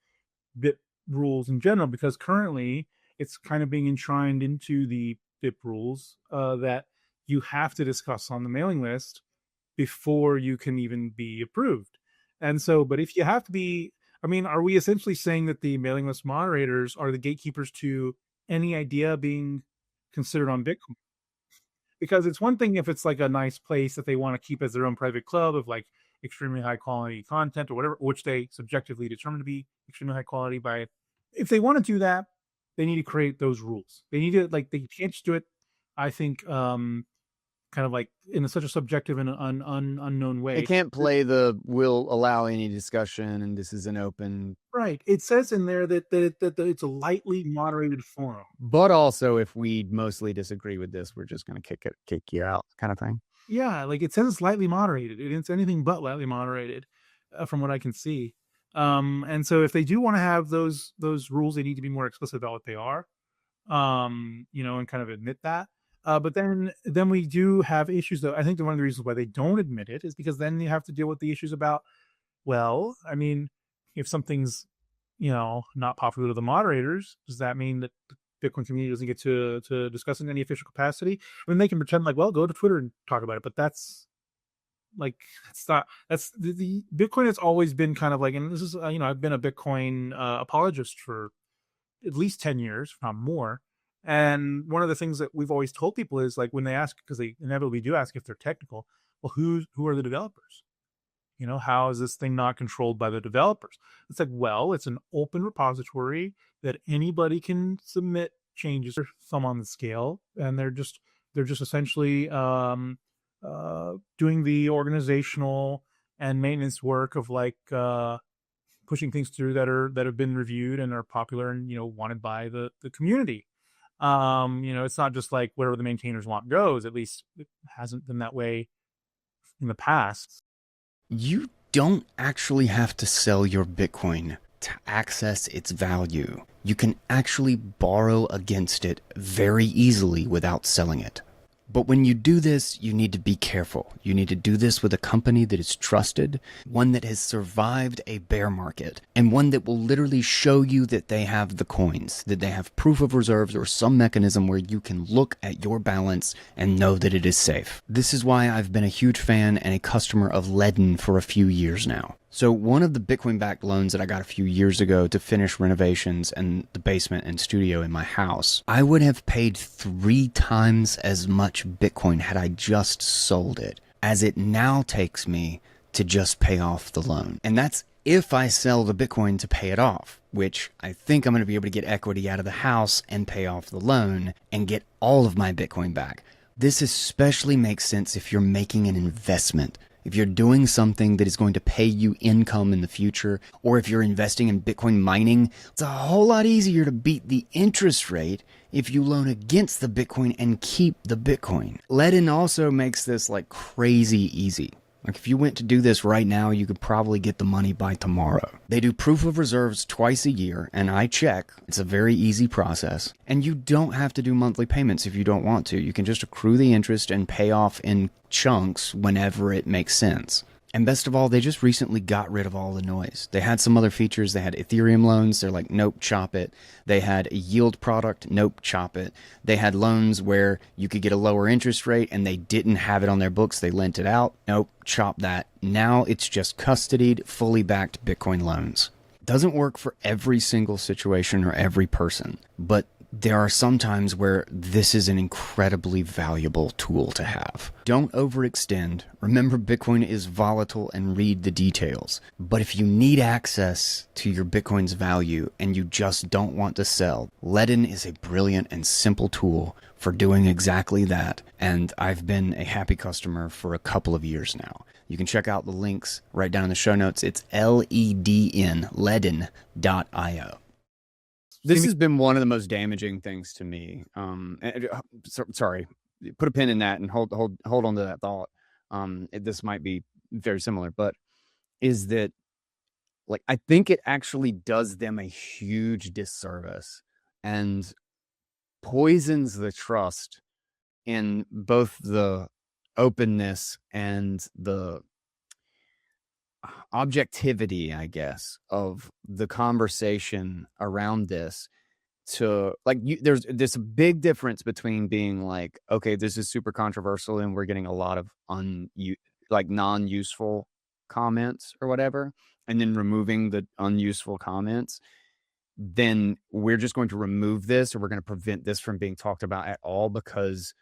BIP rules in general, because currently it's kind of being enshrined into the BIP rules that you have to discuss on the mailing list before you can even be approved. And so, but if you have to be, are we essentially saying that the mailing list moderators are the gatekeepers to any idea being considered on Bitcoin? Because it's one thing if it's like a nice place that they want to keep as their own private club of, like, extremely high quality content or whatever, which they subjectively determine to be extremely high quality by. If they want to do that, they need to create those rules. They need to, like, they can't just do it, I think, kind of like in such a subjective and unknown way. They can't play will allow any discussion and this is an open. Right. It says in there that it's a lightly moderated forum. But also, if we mostly disagree with this, we're just going to kick you out, kind of thing. Yeah, like, it says it's lightly moderated. It's anything but lightly moderated, from what I can see. And so if they do want to have those rules, they need to be more explicit about what they are, and kind of admit that. But then we do have issues, though. I think one of the reasons why they don't admit it is because then you have to deal with the issues about, well, if something's, not popular to the moderators, does that mean that the Bitcoin community doesn't get to discuss it in any official capacity? They can pretend like, well, go to Twitter and talk about it, but that's the Bitcoin has always been kind of like, and this is, I've been a Bitcoin apologist for at least 10 years, if not more. And one of the things that we've always told people is like when they ask, because they inevitably do ask if they're technical, well, who are the developers? How is this thing not controlled by the developers? It's like, well, it's an open repository that anybody can submit changes or thumb on the scale, and they're just essentially doing the organizational and maintenance work of like pushing things through that have been reviewed and are popular and wanted by the community. It's not just like whatever the maintainers want goes. At least it hasn't been that way in the past. You don't actually have to sell your Bitcoin to access its value. You can actually borrow against it very easily without selling it. But when you do this, you need to be careful. You need to do this with a company that is trusted, one that has survived a bear market, and one that will literally show you that they have the coins, that they have proof of reserves or some mechanism where you can look at your balance and know that it is safe. This is why I've been a huge fan and a customer of Ledin for a few years now. So one of the Bitcoin-backed loans that I got a few years ago to finish renovations and the basement and studio in my house, I would have paid 3 times as much Bitcoin had I just sold it, as it now takes me to just pay off the loan. And that's if I sell the Bitcoin to pay it off, which I think I'm going to be able to get equity out of the house and pay off the loan and get all of my Bitcoin back. This especially makes sense if you're making an investment. If you're doing something that is going to pay you income in the future, or if you're investing in Bitcoin mining, it's a whole lot easier to beat the interest rate if you loan against the Bitcoin and keep the Bitcoin. Ledin also makes this like crazy easy. Like if you went to do this right now, you could probably get the money by tomorrow. They do proof of reserves twice a year, and I check. It's a very easy process. And you don't have to do monthly payments if you don't want to. You can just accrue the interest and pay off in chunks whenever it makes sense. And best of all, they just recently got rid of all the noise. They had some other features. They had Ethereum loans. They're like, nope, chop it. They had a yield product. Nope, chop it. They had loans where you could get a lower interest rate and they didn't have it on their books. They lent it out. Nope, chop that. Now it's just custodied, fully backed Bitcoin loans. Doesn't work for every single situation or every person, but there are some times where this is an incredibly valuable tool to have. Don't overextend. Remember, Bitcoin is volatile and read the details. But if you need access to your Bitcoin's value and you just don't want to sell, Ledin is a brilliant and simple tool for doing exactly that. And I've been a happy customer for a couple of years now. You can check out the links right down in the show notes. It's Ledn, ledin.io. This has been one of the most damaging things to me. Sorry, put a pin in that and hold on to that thought. This might be very similar, but is that like I think it actually does them a huge disservice and poisons the trust in both the openness and the objectivity, I guess, of the conversation around this. To like there's a big difference between being like, okay, this is super controversial and we're getting a lot of non-useful comments or whatever, and then removing the unuseful comments. Then we're just going to remove this, or we're going to prevent this from being talked about at all because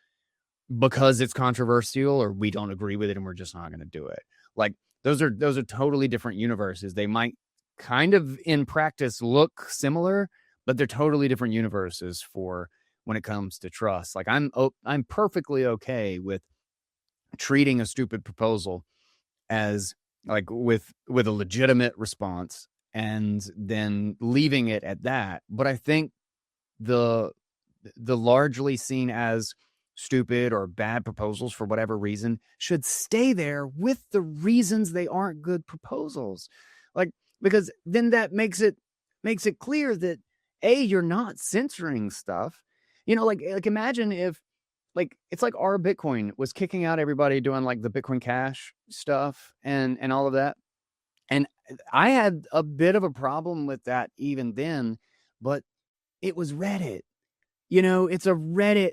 it's controversial, or we don't agree with it and we're just not going to do it. Like those are totally different universes. They might kind of in practice look similar, but they're totally different universes for when it comes to trust. Like I'm perfectly okay with treating a stupid proposal as like with a legitimate response and then leaving it at that. But I think the largely seen as stupid or bad proposals for whatever reason should stay there with the reasons they aren't good proposals. Like, because then that makes it clear that you're not censoring stuff. Like imagine if like it's like our Bitcoin was kicking out everybody doing like the Bitcoin Cash stuff and all of that. And I had a bit of a problem with that even then, but it was Reddit. It's a Reddit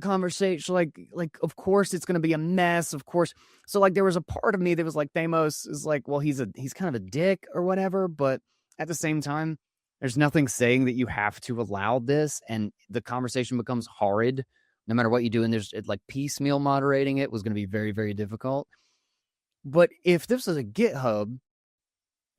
conversation. Like of course it's going to be a mess, of course. So like there was a part of me that was like, Thamos is like, well, he's kind of a dick or whatever, but at the same time, There's nothing saying that you have to allow this, and the conversation becomes horrid no matter what you do. And there's like piecemeal moderating it was going to be very, very difficult. But if this is a GitHub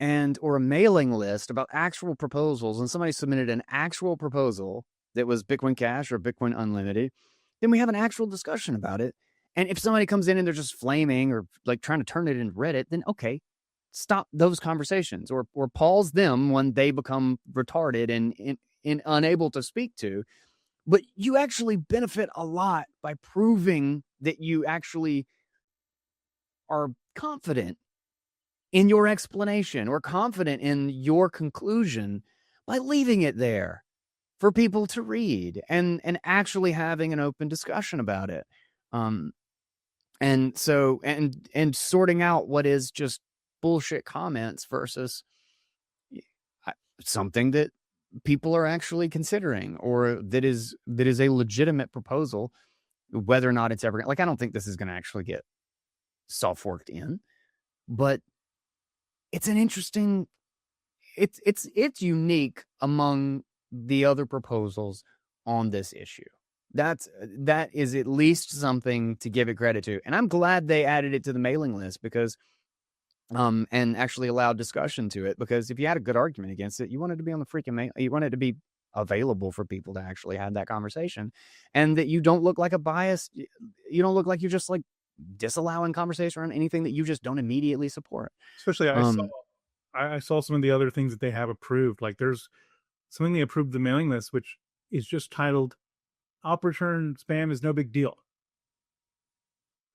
and or a mailing list about actual proposals, and somebody submitted an actual proposal that was Bitcoin Cash or Bitcoin Unlimited, then we have an actual discussion about it. And if somebody comes in and they're just flaming or like trying to turn it into Reddit, then okay, stop those conversations or pause them when they become retarded and unable to speak to. But you actually benefit a lot by proving that you actually are confident in your explanation or confident in your conclusion by leaving it there for people to read and actually having an open discussion about it. And so and sorting out what is just bullshit comments versus something that people are actually considering or that is a legitimate proposal, whether or not it's ever like, I don't think this is going to actually get soft forked in, but it's an interesting, it's unique among the other proposals on this issue. That is at least something to give it credit to. And I'm glad they added it to the mailing list because and actually allowed discussion to it, because if you had a good argument against it, you wanted to be on the freaking mail, you wanted to be available for people to actually have that conversation, and that you don't look like a bias, you don't look like you're just like disallowing conversation on anything that you just don't immediately support. Especially I saw some of the other things that they have approved. Like there's something they approved the mailing list, which is just titled "Op return spam is no big deal,"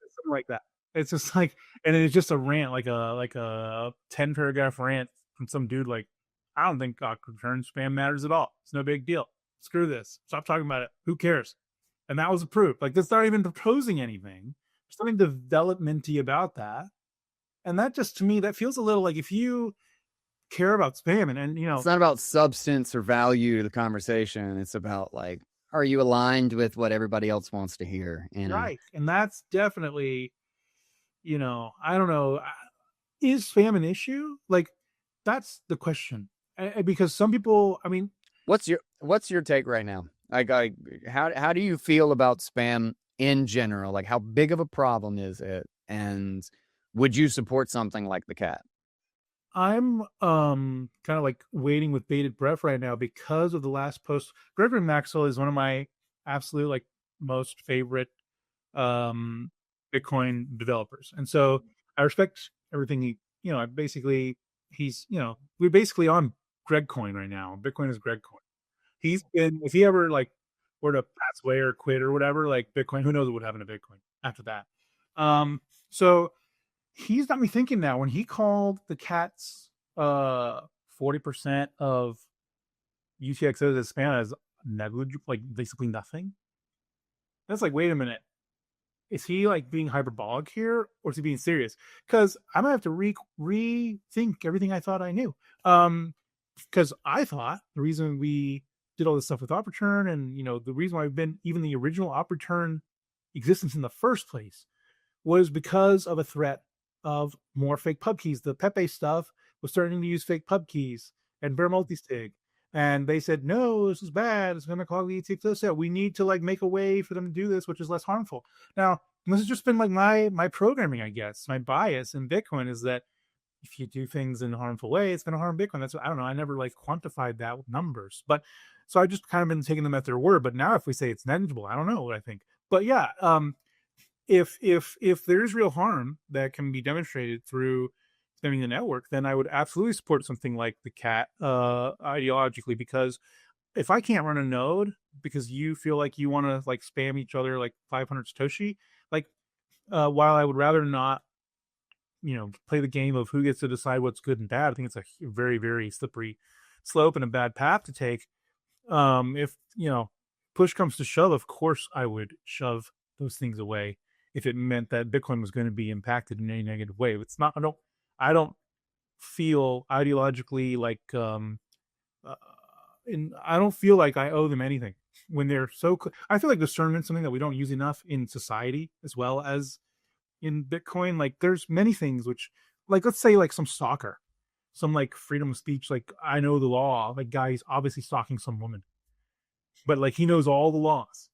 something like that. It's just like, and it's just a rant, like a 10-paragraph rant from some dude. Like, I don't think op return spam matters at all. It's no big deal. Screw this. Stop talking about it. Who cares? And that was approved. Like, that's not even proposing anything. There's something developmenty about that. And that just, to me, that feels a little like if you care about spam and you know, it's not about substance or value to the conversation. It's about like, are you aligned with what everybody else wants to hear? Right. And that's definitely, you know, I don't know. Is spam an issue? Like, that's the question. Because some people, I mean, what's your take right now? Like, how do you feel about spam in general? Like, how big of a problem is it? And would you support something like the cat? I'm kind of like waiting with bated breath right now because of the last post. Gregory Maxwell is one of my absolute like most favorite Bitcoin developers, and so I respect everything he, you know, he's, you know, we're basically on Gregcoin right now. Bitcoin is Gregcoin. He's been, if he ever like were to pass away or quit or whatever, like Bitcoin, who knows what would happen to Bitcoin after that. So he's got me thinking now when he called the cats 40% of UTXOs as spam as negligible, like basically nothing. That's like, wait a minute. Is he like being hyperbolic here, or is he being serious? Because I'm gonna have to rethink everything I thought I knew. Because I thought the reason we did all this stuff with op return, and you know, the reason why I've been even the original op return existence in the first place was because of a threat of more fake pub keys. The Pepe stuff was starting to use fake pub keys and bare multisig. And they said, no, this is bad. It's going to clog the ETXO set. We need to like make a way for them to do this, which is less harmful. Now, this has just been like my programming, I guess. My bias in Bitcoin is that if you do things in a harmful way, it's going to harm Bitcoin. That's what, I don't know. I never like quantified that with numbers, but so I just kind of been taking them at their word. But now if we say it's negligible, I don't know what I think. But yeah, if there's real harm that can be demonstrated through spamming the network, then I would absolutely support something like the cat ideologically, because if I can't run a node because you feel like you want to like spam each other like 500 Satoshi, like while I would rather not, you know, play the game of who gets to decide what's good and bad, I think it's a very, very slippery slope and a bad path to take. If, you know, push comes to shove, of course I would shove those things away if it meant that Bitcoin was going to be impacted in any negative way. It's not, I don't feel ideologically like and I don't feel like I owe them anything when they're so I feel like discernment's something that we don't use enough in society as well as in Bitcoin. Like there's many things which, like, let's say like some stalker some like freedom of speech, like I know the law, like guy's obviously stalking some woman, but like he knows all the laws.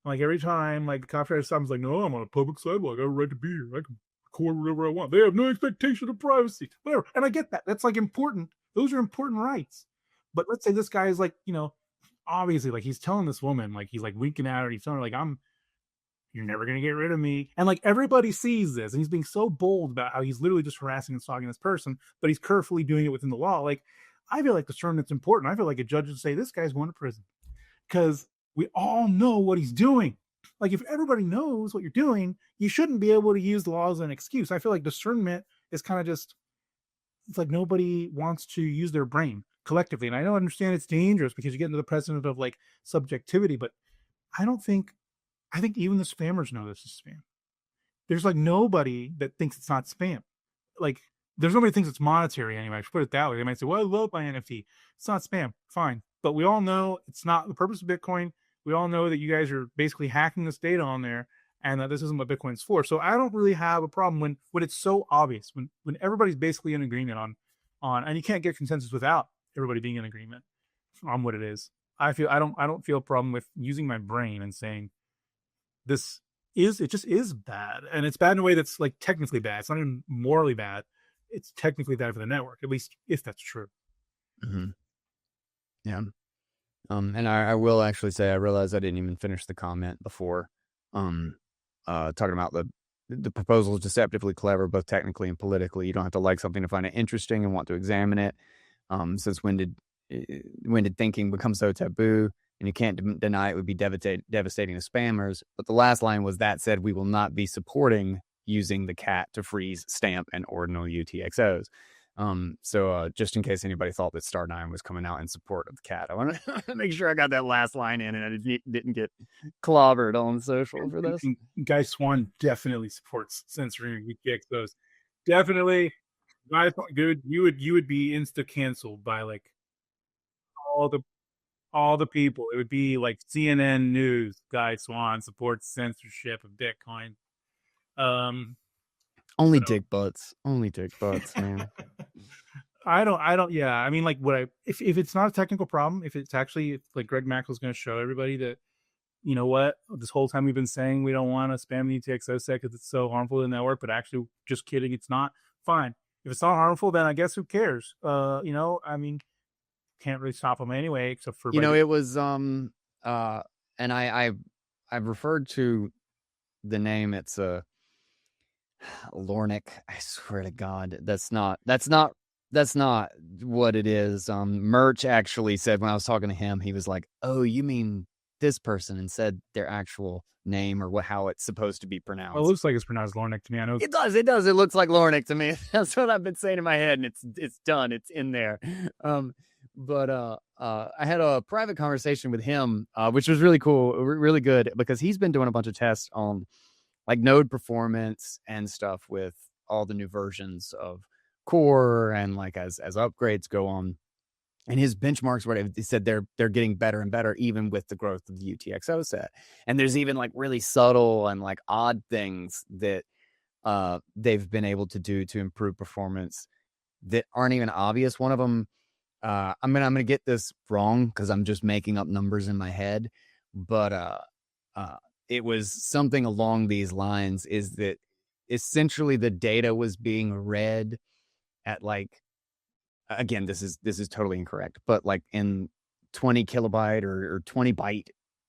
Like every time, like the cop tries to stop, he's like, "No, I'm on a public sidewalk. I have a right to be here. I can record whatever I want. They have no expectation of privacy, whatever." And I get that. That's like important. Those are important rights. But let's say this guy is like, obviously, like he's telling this woman, like he's like winking at her. He's telling her, like, you're never gonna get rid of me. And like everybody sees this, and he's being so bold about how he's literally just harassing and stalking this person, but he's carefully doing it within the law. Like, I feel like the term that's important. I feel like a judge would say this guy's going to prison because we all know what he's doing. Like, if everybody knows what you're doing, you shouldn't be able to use the law as an excuse. I feel like discernment is kind of just, it's like nobody wants to use their brain collectively. And I don't understand it's dangerous because you get into the precedent of like subjectivity, but I don't think, I think even the spammers know this is spam. There's like nobody that thinks it's not spam. Like, there's nobody that thinks it's monetary anyway. I should put it that way. They might say, well, I love my NFT. It's not spam. Fine. But we all know it's not the purpose of Bitcoin. We all know that you guys are basically hacking this data on there and that this isn't what Bitcoin's for. So I don't really have a problem when it's so obvious, when everybody's basically in agreement on, and you can't get consensus without everybody being in agreement on what it is. I don't feel a problem with using my brain and saying it just is bad. And it's bad in a way that's like technically bad. It's not even morally bad. It's technically bad for the network, at least if that's true. Mm-hmm. Yeah. And I will actually say, I realized I didn't even finish the comment before, talking about the proposal is deceptively clever, both technically and politically. You don't have to like something to find it interesting and want to examine it. Since when did thinking become so taboo? And you can't deny it would be devastating to spammers. But the last line was, that said, we will not be supporting using the cat to freeze, stamp, and ordinal UTXOs. So just in case anybody thought that Star9 was coming out in support of the cat, I want to make sure I got that last line in and I didn't get clobbered on social for this. Guy Swan definitely supports censoring UTXOs. Definitely. Guy Swan, good. You would be insta canceled by like all the people. It would be like CNN News. Guy Swan supports censorship of Bitcoin. Only dick butts, man. I don't. Yeah, I mean, like, if it's not a technical problem, if it's actually like Greg Maxwell's going to show everybody that, you know what, this whole time we've been saying we don't want to spam the UTXO set because it's so harmful to the network, but actually, just kidding, it's not. Fine. If it's not harmful, then I guess who cares? I mean, can't really stop them anyway, except for it was and I've referred to the name. It's Lornick. I swear to God, that's not what it is. Merch actually said, when I was talking to him, he was like, "Oh, you mean this person," and said their actual name or how it's supposed to be pronounced. Well, it looks like it's pronounced Lornick to me. I know it does. It looks like Lornick to me. That's what I've been saying in my head, and it's done. It's in there. But I had a private conversation with him, which was really cool, really good, because he's been doing a bunch of tests on like node performance and stuff with all the new versions of Core, and like as upgrades go on, and his benchmarks, whatever, he said they're getting better and better even with the growth of the UTXO set. And there's even like really subtle and like odd things that they've been able to do to improve performance that aren't even obvious. One of them, I'm gonna get this wrong because I'm just making up numbers in my head, but it was something along these lines, is that essentially the data was being read at like, again, this is totally incorrect, but like in 20 kilobyte or 20 byte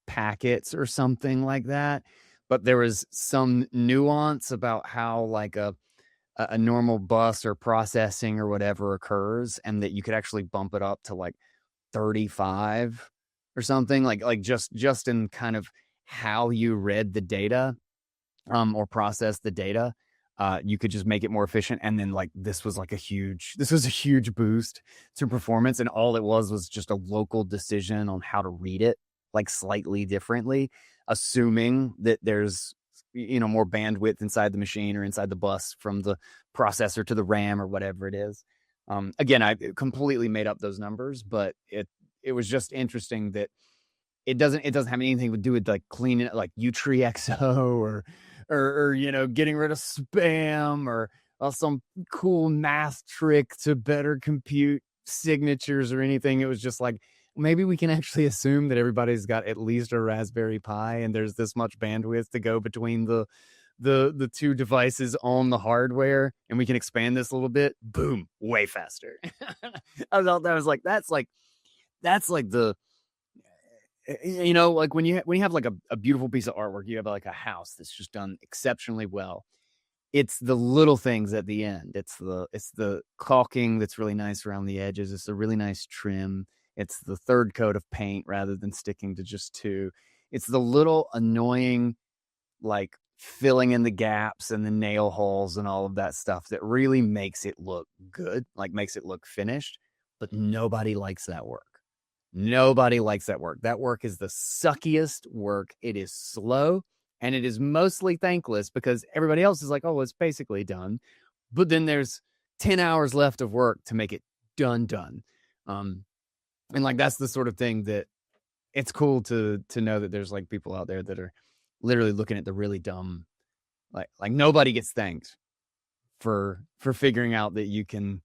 packets or something like that. But there was some nuance about how like a normal bus or processing or whatever occurs, and that you could actually bump it up to like 35 or something, like just in kind of how you read the data or process the data. You could just make it more efficient. And then like this was a huge boost to performance, and all it was just a local decision on how to read it like slightly differently, assuming that there's more bandwidth inside the machine or inside the bus from the processor to the RAM or whatever it is. Again, I completely made up those numbers, but it was just interesting that it doesn't have anything to do with like cleaning it, like UTXO or getting rid of spam or some cool math trick to better compute signatures or anything. It was just like, maybe we can actually assume that everybody's got at least a Raspberry Pi, and there's this much bandwidth to go between the two devices on the hardware, and we can expand this a little bit. Boom, way faster. I was like, that's like the, like when you have like a beautiful piece of artwork, you have like a house that's just done exceptionally well. It's the little things at the end. It's the caulking that's really nice around the edges. It's a really nice trim. It's the third coat of paint rather than sticking to just two. It's the little annoying, like, filling in the gaps and the nail holes and all of that stuff that really makes it look good, like makes it look finished. But nobody likes that work. Nobody likes that work. That work is the suckiest work. It is slow. And it is mostly thankless because everybody else is like, oh, it's basically done. But then there's 10 hours left of work to make it done. And like, that's the sort of thing that it's cool to know that there's like people out there that are literally looking at the really dumb, like nobody gets thanked for figuring out that you can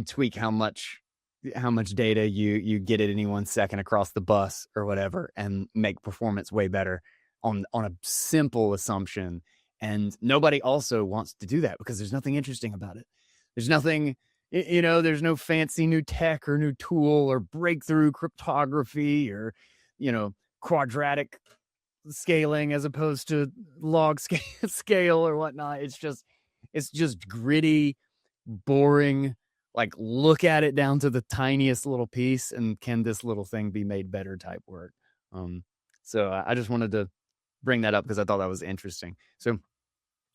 tweak how much data you get at any 1 second across the bus or whatever and make performance way better on a simple assumption. And nobody also wants to do that because there's nothing interesting about it. There's nothing, there's no fancy new tech or new tool or breakthrough cryptography or, quadratic scaling as opposed to log scale or whatnot. It's just gritty, boring, like, look at it down to the tiniest little piece and can this little thing be made better type work. So I just wanted to bring that up because I thought that was interesting. So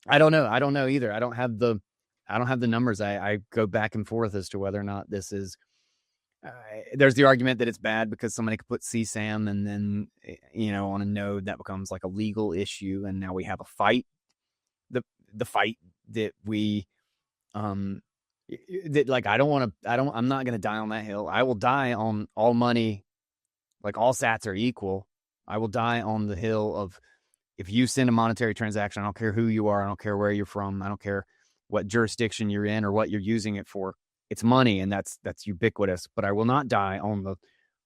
I don't know either. I don't have the numbers. I go back and forth as to whether or not this is, there's the argument that it's bad because somebody could put CSAM and then, on a node that becomes like a legal issue. And now we have a fight, the fight that we, that, like, I'm not going to die on that hill. I will die on all money. Like, all sats are equal. I will die on the hill of, if you send a monetary transaction, I don't care who you are. I don't care where you're from. I don't care what jurisdiction you're in or what you're using it for. It's money, and that's ubiquitous. But I will not die on the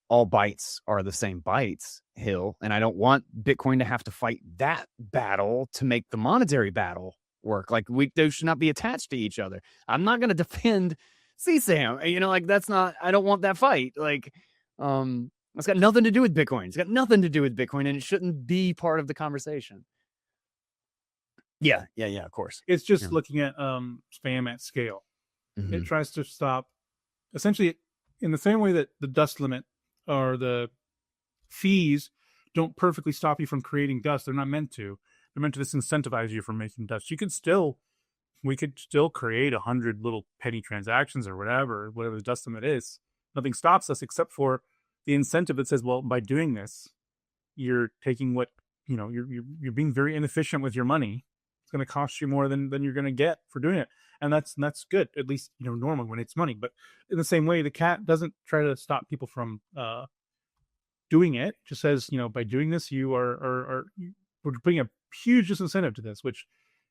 all bytes are the same bytes hill. And I don't want Bitcoin to have to fight that battle to make the monetary battle work. Like, they should not be attached to each other. I'm not going to defend CSAM. Like, that's not, I don't want that fight. Like, it's got nothing to do with Bitcoin. It's got nothing to do with Bitcoin, and it shouldn't be part of the conversation. Yeah, of course. It's just looking at spam at scale. Mm-hmm. It tries to stop, essentially, in the same way that the dust limit or the fees don't perfectly stop you from creating dust. They're not meant to. They're meant to disincentivize you from making dust. We could still create 100 little penny transactions or whatever the dust limit is. Nothing stops us except for the incentive that says, well, by doing this, you're taking what, you're being very inefficient with your money. It's going to cost you more than you're going to get for doing it. And that's good, at least, normally when it's money. But in the same way, the cat doesn't try to stop people from doing it. It just says, by doing this, you are we're putting a huge disincentive to this, which,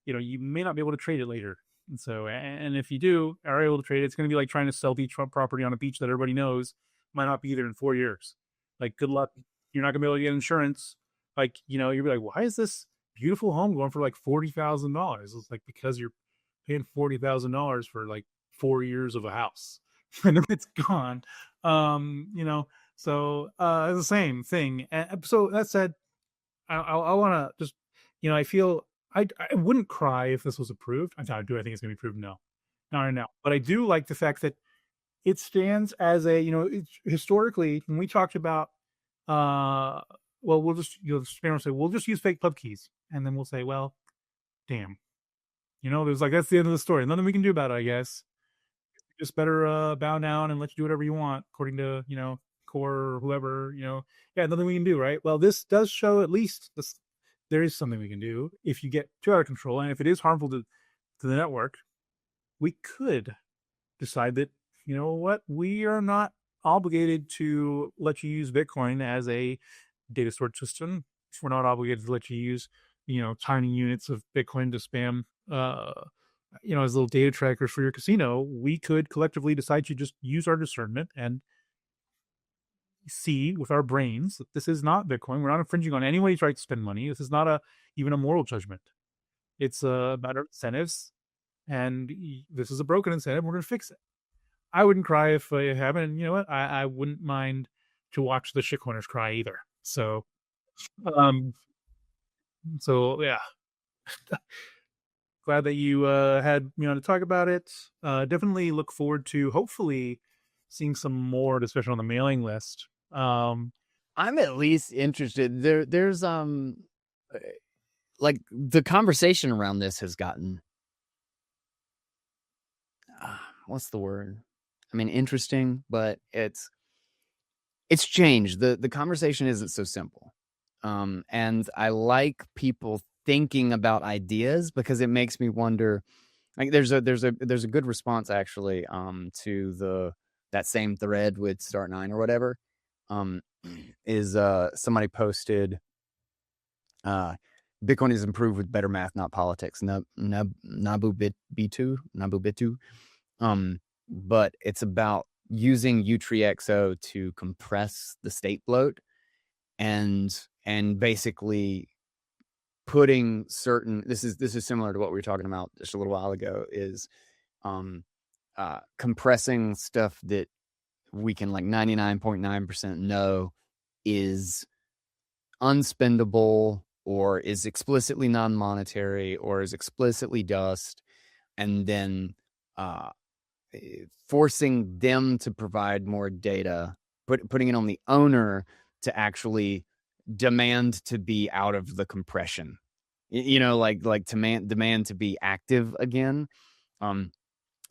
you may not be able to trade it later. And so, and if you are able to trade it, it's going to be like trying to sell beachfront property on a beach that everybody knows might not be there in 4 years. Like, good luck. You're not gonna be able to get insurance. Like, you'll be like, why is this beautiful home going for like $40,000? It's like, because you're paying $40,000 for like 4 years of a house and then it's gone. So it's the same thing. And so that said, I want to just, I feel I wouldn't cry if this was approved. I think it's gonna be approved. No, not right now. But I do like the fact that it stands as a, historically, when we talked about, we'll just, say, we'll just use fake pub keys. And then we'll say, well, damn, there's like, that's the end of the story. Nothing we can do about it, I guess. Just better bow down and let you do whatever you want, according to, Core or whoever, yeah, nothing we can do, right? Well, this does show at least there is something we can do if you get too out of control. And if it is harmful to the network, we could decide that, you know what, we are not obligated to let you use Bitcoin as a data storage system. We're not obligated to let you use, tiny units of Bitcoin to spam as little data trackers for your casino, we could collectively decide to just use our discernment and see with our brains that this is not Bitcoin. We're not infringing on anybody's right to spend money. This is not even a moral judgment. It's a matter of incentives, and this is a broken incentive. We're going to fix it. I wouldn't cry if it happened. And you know what? I wouldn't mind to watch the shitcoiners cry either. Um, so yeah, glad that you had me on to talk about it. Definitely look forward to hopefully seeing some more discussion on the mailing list. I'm at least interested. There's like the conversation around this has gotten what's the word? I mean, interesting, but it's changed. The conversation isn't so simple. And I like people thinking about ideas because it makes me wonder. Like there's a good response actually to that same thread with Start9 or whatever. Is somebody posted Bitcoin is improved with better math, not politics. Nabu Bitu. But it's about using UTXO to compress the state bloat and basically putting certain this is similar to what we were talking about just a little while ago, is compressing stuff that we can like 99.9% know is unspendable or is explicitly non-monetary or is explicitly dust, and then forcing them to provide more data, putting it on the owner to actually demand to be out of the compression, like demand to be active again. And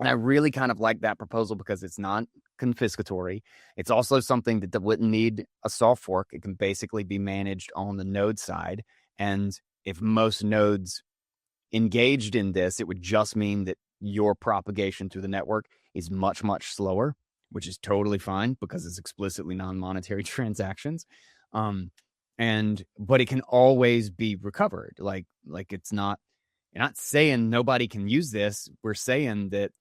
I really kind of like that proposal because it's not confiscatory. It's also something that wouldn't need a soft fork. It can basically be managed on the node side. And if most nodes engaged in this, it would just mean that your propagation through the network is much, much slower, which is totally fine because it's explicitly non-monetary transactions. But it can always be recovered. Like it's not, you're not saying nobody can use this. We're saying that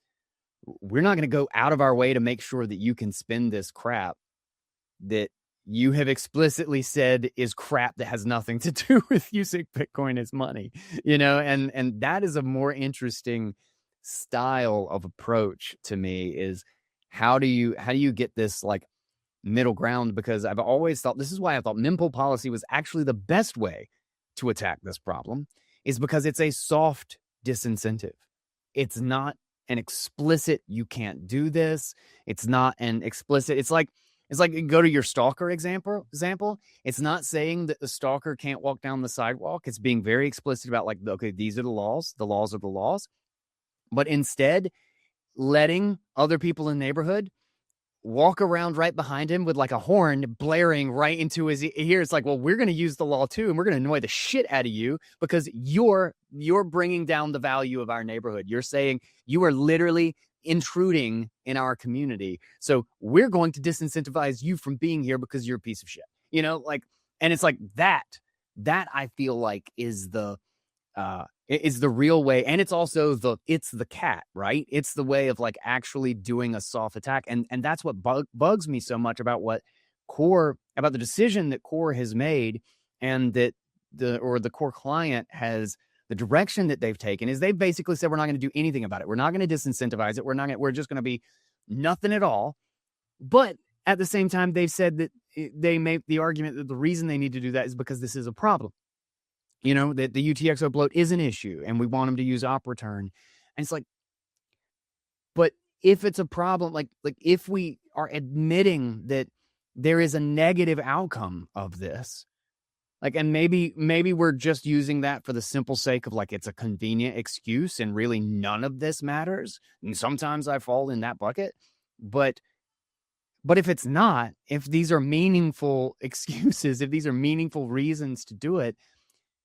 we're not going to go out of our way to make sure that you can spend this crap that you have explicitly said is crap that has nothing to do with using Bitcoin as money, and that is a more interesting style of approach to me. Is how do you get this like middle ground? Because I've always thought, this is why I thought mempool policy was actually the best way to attack this problem, is because it's a soft disincentive. It's not an explicit, you can't do this. It's not an explicit, it's like go to your stalker example. It's not saying that the stalker can't walk down the sidewalk. It's being very explicit about like, okay, these are the laws are the laws. But instead, letting other people in the neighborhood walk around right behind him with like a horn blaring right into his ear. It's like, well, we're going to use the law too, and we're going to annoy the shit out of you because you're bringing down the value of our neighborhood. You're saying you are literally intruding in our community, so we're going to disincentivize you from being here because you're a piece of shit. And it's like that I feel like is the real way. And it's also it's the cat, right? It's the way of like actually doing a soft attack. And that's what bugs me so much about about the decision that Core has made, and that the Core client has, the direction that they've taken is they've basically said, we're not going to do anything about it. We're not going to disincentivize it. We're just going to be nothing at all. But at the same time, they've said that they make the argument that the reason they need to do that is because this is a problem. That the UTXO bloat is an issue and we want them to use op return. And it's like, but if it's a problem, like if we are admitting that there is a negative outcome of this, like, and maybe we're just using that for the simple sake of like, it's a convenient excuse and really none of this matters. And sometimes I fall in that bucket, but if it's not, if these are meaningful excuses, if these are meaningful reasons to do it,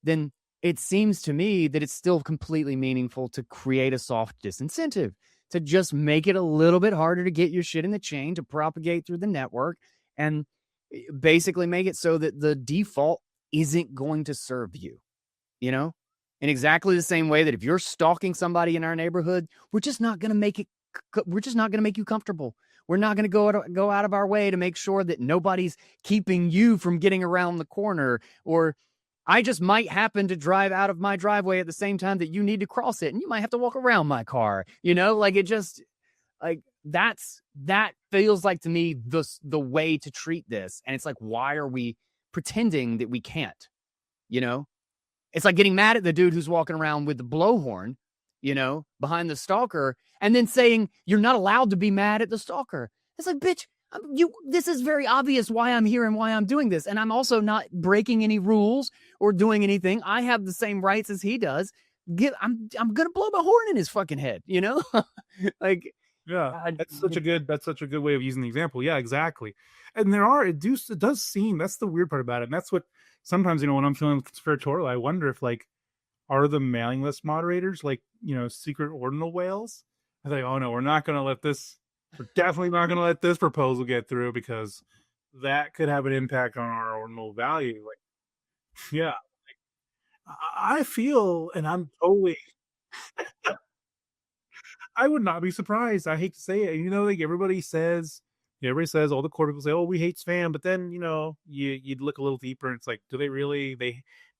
then it seems to me that it's still completely meaningful to create a soft disincentive, to just make it a little bit harder to get your shit in the chain, to propagate through the network, and basically make it so that the default isn't going to serve you, in exactly the same way that if you're stalking somebody in our neighborhood, we're just not going to make you comfortable. We're not going to go out of our way to make sure that nobody's keeping you from getting around the corner, or I just might happen to drive out of my driveway at the same time that you need to cross it, and you might have to walk around my car. Like it just like that feels like to me the way to treat this. And it's like, why are we pretending that we can't? You know, it's like getting mad at the dude who's walking around with the blowhorn, behind the stalker, and then saying you're not allowed to be mad at the stalker. It's like, bitch, this is very obvious why I'm here and why I'm doing this. And I'm also not breaking any rules or doing anything. I have the same rights as he does. I'm going to blow my horn in his fucking head, like, Yeah, that's such a good way of using the example. Yeah, exactly. And it does seem, that's the weird part about it. And that's what sometimes, when I'm feeling conspiratorial, I wonder if like, are the mailing list moderators like, secret ordinal whales? I think, oh no, we're definitely not going to let this proposal get through because that could have an impact on our ordinal value. Like, yeah, I feel, and I'm totally, I would not be surprised. I hate to say it. Like everybody says, all the core people say, "Oh, we hate spam," but then you'd look a little deeper, and it's like, do they really?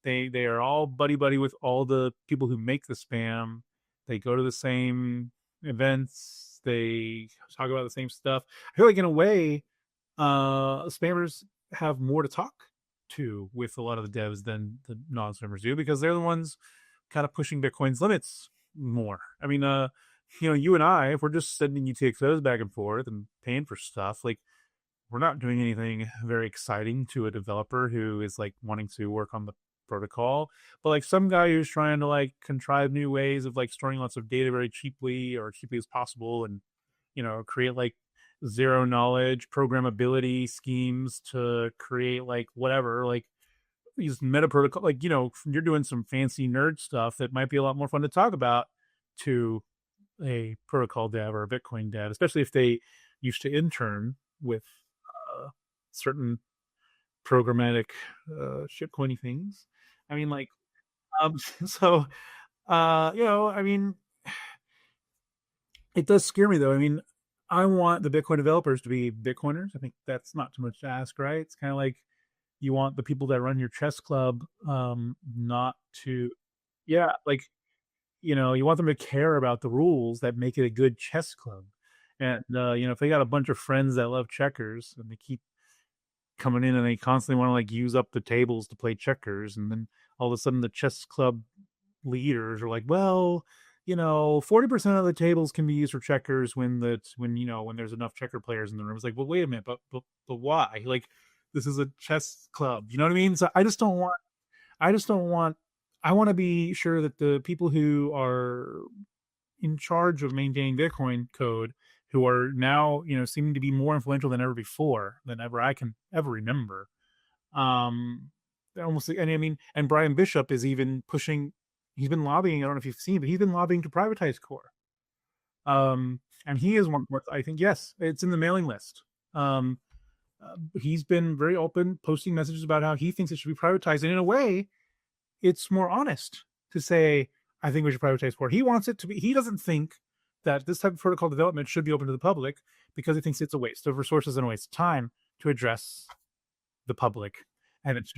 They are all buddy with all the people who make the spam. They go to the same events. They talk about the same stuff. I feel like in a way, spammers have more to talk to with a lot of the devs than the non-spammers do because they're the ones kind of pushing Bitcoin's limits more. I mean, you and I, if we're just sending UTXOs back and forth and paying for stuff, like we're not doing anything very exciting to a developer who is like wanting to work on the protocol. But like some guy who's trying to like contrive new ways of like storing lots of data very cheaply or cheaply as possible and, create like zero knowledge programmability schemes to create like whatever, like these meta protocol, like, you're doing some fancy nerd stuff that might be a lot more fun to talk about to a protocol dev or a Bitcoin dev, especially if they used to intern with certain programmatic shitcoiny things. I mean, like, so, I mean, it does scare me though. I mean, I want the Bitcoin developers to be Bitcoiners. I think that's not too much to ask, right? It's kind of like you want the people that run your chess club not to, yeah, like, you want them to care about the rules that make it a good chess club. And, if they got a bunch of friends that love checkers and they keep coming in and they constantly want to like use up the tables to play checkers, and then all of a sudden the chess club leaders are like, well, 40% of the tables can be used for checkers when there's enough checker players in the room. It's like, well, wait a minute, but why? Like, this is a chess club. You know what I mean? So I want to be sure that the people who are in charge of maintaining Bitcoin code, who are now, seeming to be more influential than ever before, than ever I can ever remember. Almost, and I mean, and Brian Bishop is even pushing. He's been lobbying. I don't know if you've seen, but he's been lobbying to privatize Core. And he is one. I think yes, it's in the mailing list. He's been very open, posting messages about how he thinks it should be privatized, and in a way, it's more honest to say, I think we should privatize Core. He wants it to be. He doesn't think that this type of protocol development should be open to the public because he thinks it's a waste of resources and a waste of time to address the public, and it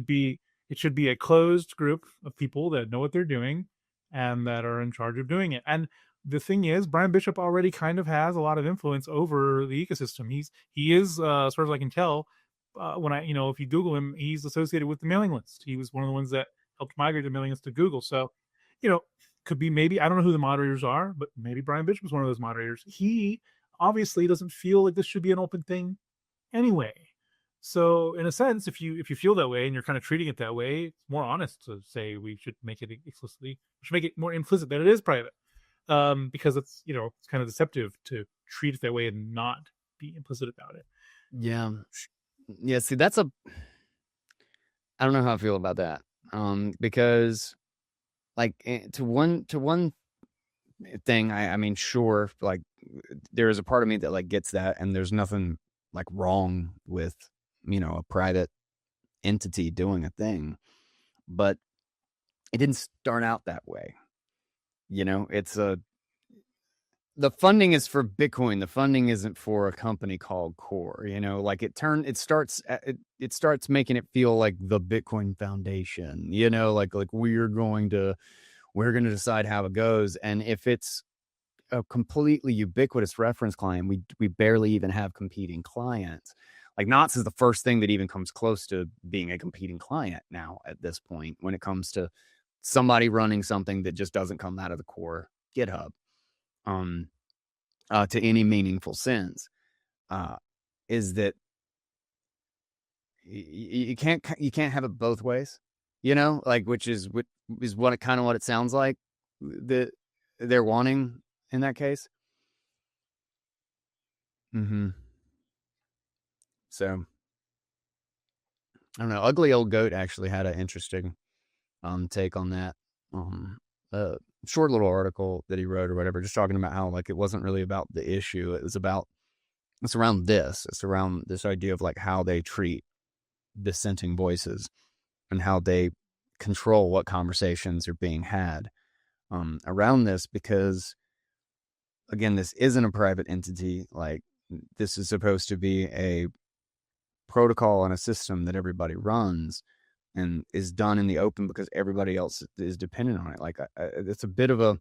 should be a closed group of people that know what they're doing and that are in charge of doing it. And the thing is, Brian Bishop already kind of has a lot of influence over the ecosystem. He is, as far as I can tell, when if you Google him, he's associated with the mailing list. He was one of the ones that helped migrate the mailing list to Google. So, could be, maybe, I don't know who the moderators are, but maybe Brian Bishop was one of those moderators. He obviously doesn't feel like this should be an open thing anyway. So in a sense, if you feel that way and you're kind of treating it that way, it's more honest to say we should make it more implicit that it is private. Because it's kind of deceptive to treat it that way and not be implicit about it. Yeah. See, I don't know how I feel about that. Because like to one thing, I mean, sure, like there is a part of me that like gets that, and there's nothing like wrong with a private entity doing a thing, but it didn't start out that way. It's the funding is for Bitcoin. The funding isn't for a company called Core. Like it starts making it feel like the Bitcoin Foundation. Like we're going to decide how it goes. And if it's a completely ubiquitous reference client, we barely even have competing clients. Like Knots is the first thing that even comes close to being a competing client now at this point when it comes to somebody running something that just doesn't come out of the Core GitHub. To any meaningful sense, is that you can't have it both ways, like which is what it sounds like that they're wanting in that case. So I don't know. Ugly Old Goat actually had an interesting take on that. Short little article that he wrote or whatever, just talking about how like it wasn't really about the issue. It's around this. It's around this idea of like how they treat dissenting voices and how they control what conversations are being had around this, because again, this isn't a private entity. Like this is supposed to be a protocol and a system that everybody runs and is done in the open because everybody else is dependent on it. Like it's a bit of a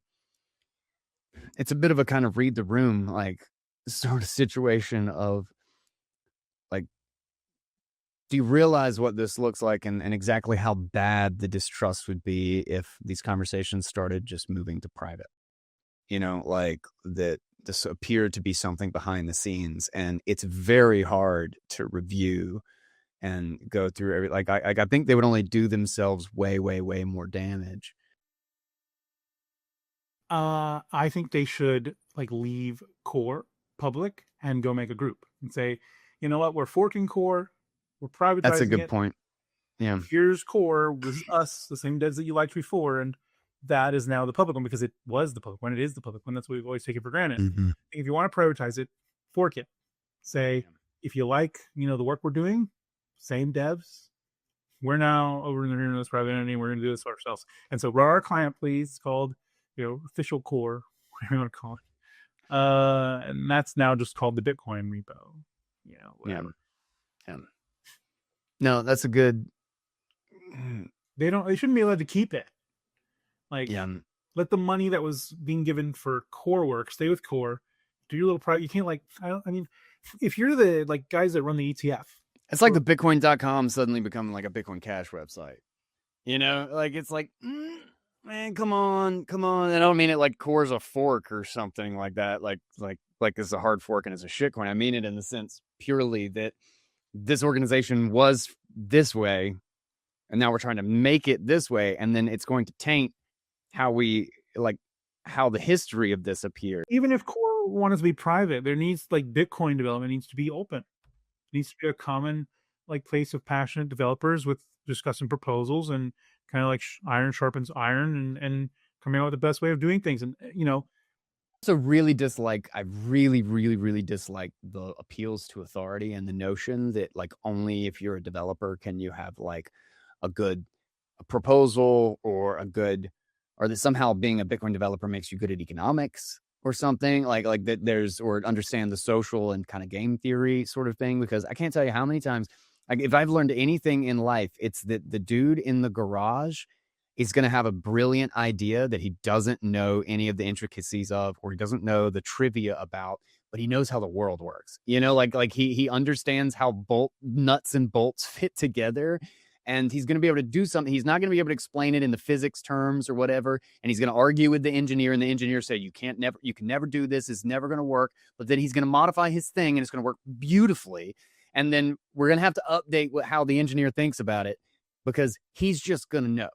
kind of read the room, like sort of situation of like, do you realize what this looks like and exactly how bad the distrust would be if these conversations started just moving to private? Like that this appeared to be something behind the scenes, and it's very hard to review and go through I think they would only do themselves way, way, way more damage. I think they should like leave Core public and go make a group and say, you know what, we're forking Core, we're privatizing it. That's a good point. Yeah. Here's Core, this is us, the same devs that you liked before, and that is now the public one because it was the public one. It is the public one. That's what we've always taken for granted. Mm-hmm. If you want to privatize it, fork it. Say, if you like, the work we're doing, same devs, we're now over in this private entity, and we're going to do this ourselves. And so run our client, please. It's called, official Core, whatever you want to call it. And that's now just called the Bitcoin repo. Whatever. Yeah. No, that's a good. They shouldn't be allowed to keep it. Like, let the money that was being given for Core work stay with Core. Do your little private. You can't if you're the like guys that run the ETF, it's like the Bitcoin.com suddenly becoming like a Bitcoin Cash website. Like it's like, man, come on. And I don't mean it like Core's a fork or something like that. Like it's a hard fork and it's a shitcoin. I mean it in the sense purely that this organization was this way, and now we're trying to make it this way, and then it's going to taint how the history of this appeared. Even if Core wanted to be private, there needs like Bitcoin development needs to be open. It needs to be a common like place of passionate developers with discussing proposals and kind of like iron sharpens iron and coming out with the best way of doing things. And I really dislike the appeals to authority and the notion that like only if you're a developer can you have like a good proposal or that somehow being a Bitcoin developer makes you good at economics or something like that or understand the social and kind of game theory sort of thing. Because I can't tell you how many times, like if I've learned anything in life, it's that the dude in the garage is going to have a brilliant idea that he doesn't know any of the intricacies of, or he doesn't know the trivia about, but he knows how the world works. Like he understands how nuts and bolts fit together. And he's going to be able to do something. He's not going to be able to explain it in the physics terms or whatever. And he's going to argue with the engineer, and the engineer say, you can never do this. It's never going to work. But then he's going to modify his thing and it's going to work beautifully. And then we're going to have to update how the engineer thinks about it, because he's just going to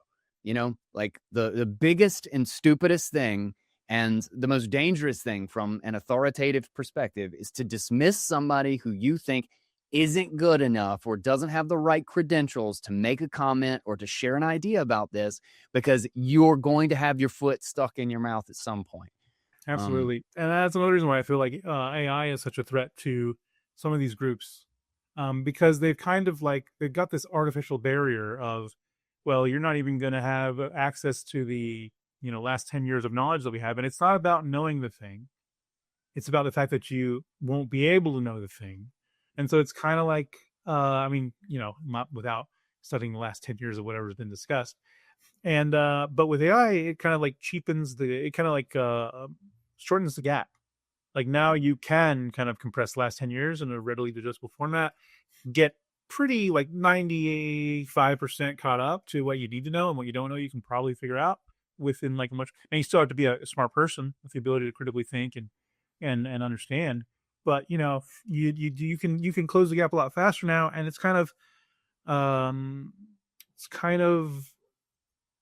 know, like the biggest and stupidest thing and the most dangerous thing from an authoritative perspective is to dismiss somebody who you think isn't good enough or doesn't have the right credentials to make a comment or to share an idea about this, because you're going to have your foot stuck in your mouth at some point. Absolutely. And that's another reason why I feel like AI is such a threat to some of these groups, because they've kind of like, they've got this artificial barrier of well, you're not even going to have access to the last 10 years of knowledge that we have. And it's not about knowing the thing, it's about the fact that you won't be able to know the thing. And so it's kind of like I mean, not without studying the last 10 years of whatever's been discussed. And but with AI, it kind of like cheapens it kind of like shortens the gap. Like now you can kind of compress the last 10 years in a readily digestible format, get pretty like 95% caught up to what you need to know, and what you don't know you can probably figure out within like much. And you still have to be a smart person with the ability to critically think and understand. But you can close the gap a lot faster now, and it's kind of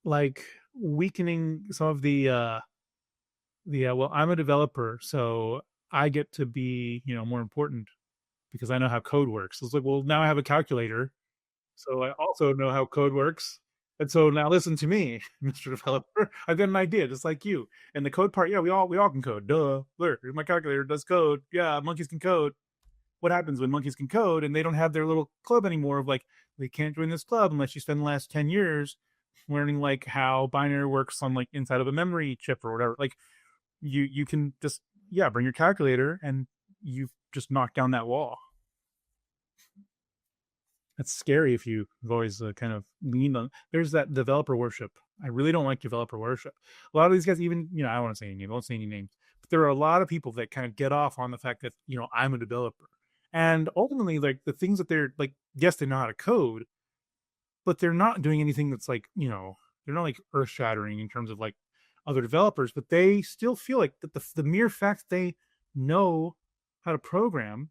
like weakening some of the well, I'm a developer, so I get to be more important because I know how code works. It's like, well, now I have a calculator, so I also know how code works. And so now listen to me, Mr. Developer. I've got an idea, just like you. And the code part, yeah, we all can code. Duh. Look, my calculator does code. Yeah, monkeys can code. What happens when monkeys can code and they don't have their little club anymore of like, they can't join this club unless you spend the last 10 years learning like how binary works on like inside of a memory chip or whatever. Like you can just bring your calculator and you've just knocked down that wall. That's scary if you've always kind of leaned on. There's that developer worship. I really don't like developer worship. A lot of these guys, even I don't want to say any names. I won't say any names. But there are a lot of people that kind of get off on the fact that I'm a developer, and ultimately, like the things that they're like, yes, they know how to code, but they're not doing anything that's like they're not like earth shattering in terms of like other developers. But they still feel like that the mere fact that they know how to program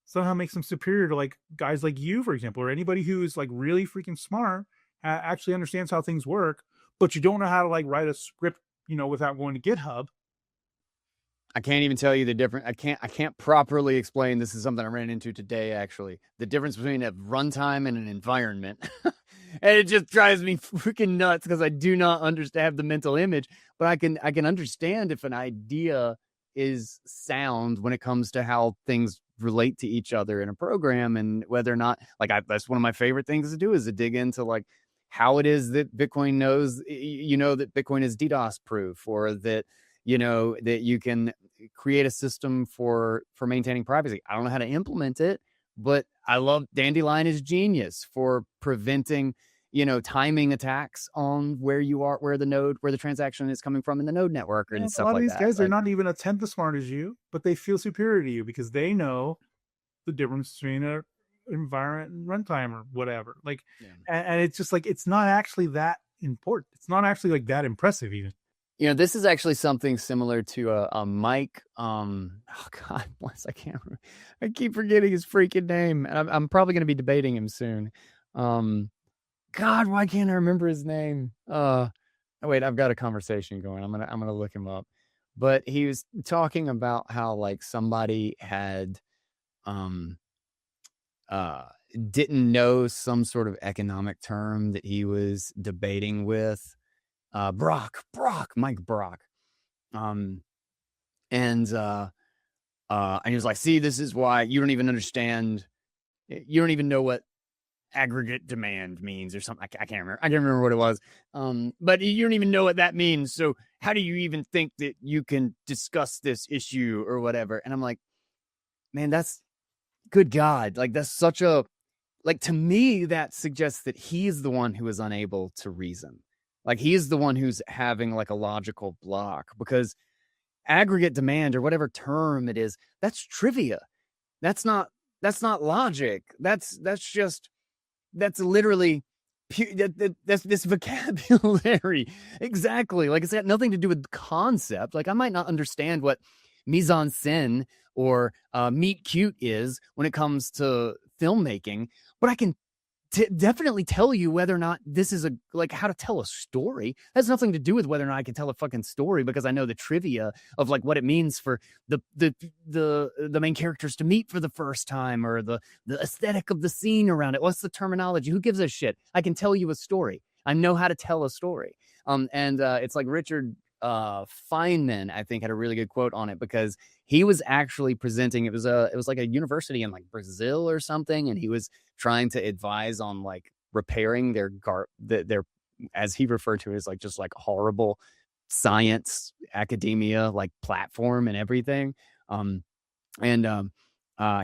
somehow makes them superior to like guys like you, for example, or anybody who is like really freaking smart, actually understands how things work, but you don't know how to like write a script, without going to GitHub. I can't even tell you the difference. I can't properly explain. This is something I ran into today, actually. The difference between a runtime and an environment. And it just drives me freaking nuts because I do not have the mental image, but I can understand if an idea is sound when it comes to how things relate to each other in a program, and whether or not that's one of my favorite things to do is to dig into like how it is that Bitcoin knows that Bitcoin is DDoS proof, or that that you can create a system for maintaining privacy. I don't know how to implement it, but I love Dandelion is genius for preventing timing attacks on where you are, where the transaction is coming from in the node network and stuff like that. A lot of these guys, they're not even a tenth as smart as you, but they feel superior to you because they know the difference between a environment and runtime or whatever. Like, and it's just like, it's not actually that important. It's not actually like that impressive even. This is actually something similar to a Mike. Oh God bless, I can't remember. I keep forgetting his freaking name. And I'm probably going to be debating him soon. God, why can't I remember his name? Wait, I've got a conversation going. I'm gonna look him up. But he was talking about how like somebody had didn't know some sort of economic term that he was debating with Mike Brock. And he was like, see, this is why you don't even understand. You don't even know what aggregate demand means or something. I can't remember what it was. But you don't even know what that means. So how do you even think that you can discuss this issue or whatever? And I'm like, man, that's good God. Like, that's such a, like, to me, that suggests that he's the one who is unable to reason. Like, he's the one who's having like a logical block, because aggregate demand or whatever term it is, that's trivia. That's not logic. That's literally that's this vocabulary. Exactly. Like, it's got nothing to do with concept. Like, I might not understand what mise en scène or meet cute is when it comes to filmmaking, but I can definitely tell you whether or not this is how to tell a story. That has nothing to do with whether or not I can tell a fucking story, because I know the trivia of like what it means for the main characters to meet for the first time, or the aesthetic of the scene around it. What's the terminology? Who gives a shit? I can tell you a story. I know how to tell a story. And it's like Richard Feynman, I think, had a really good quote on it, because he was actually presenting, it was like a university in like Brazil or something, and he was trying to advise on like repairing their, as he referred to it, as like just like horrible science academia like platform and everything. And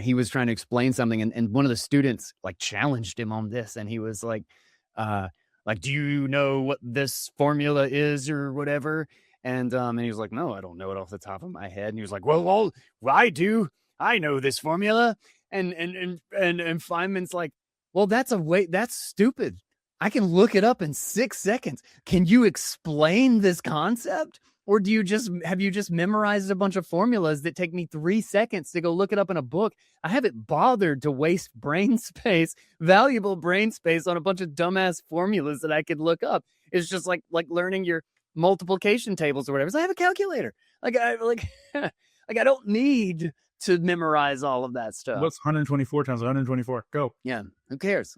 he was trying to explain something, and one of the students like challenged him on this, and he was uh like, do you know what this formula is or whatever? And he was like, no, I don't know it off the top of my head. And he was like, well, I do. I know this formula. And Feynman's like, well, that's stupid. I can look it up in 6 seconds. Can you explain this concept? Or have you just memorized a bunch of formulas that take me 3 seconds to go look it up in a book? I haven't bothered to waste valuable brain space on a bunch of dumbass formulas that I could look up. It's just like learning your multiplication tables or whatever. So I have a calculator. Like I don't need to memorize all of that stuff. What's 124 times 124? Go. Yeah, who cares?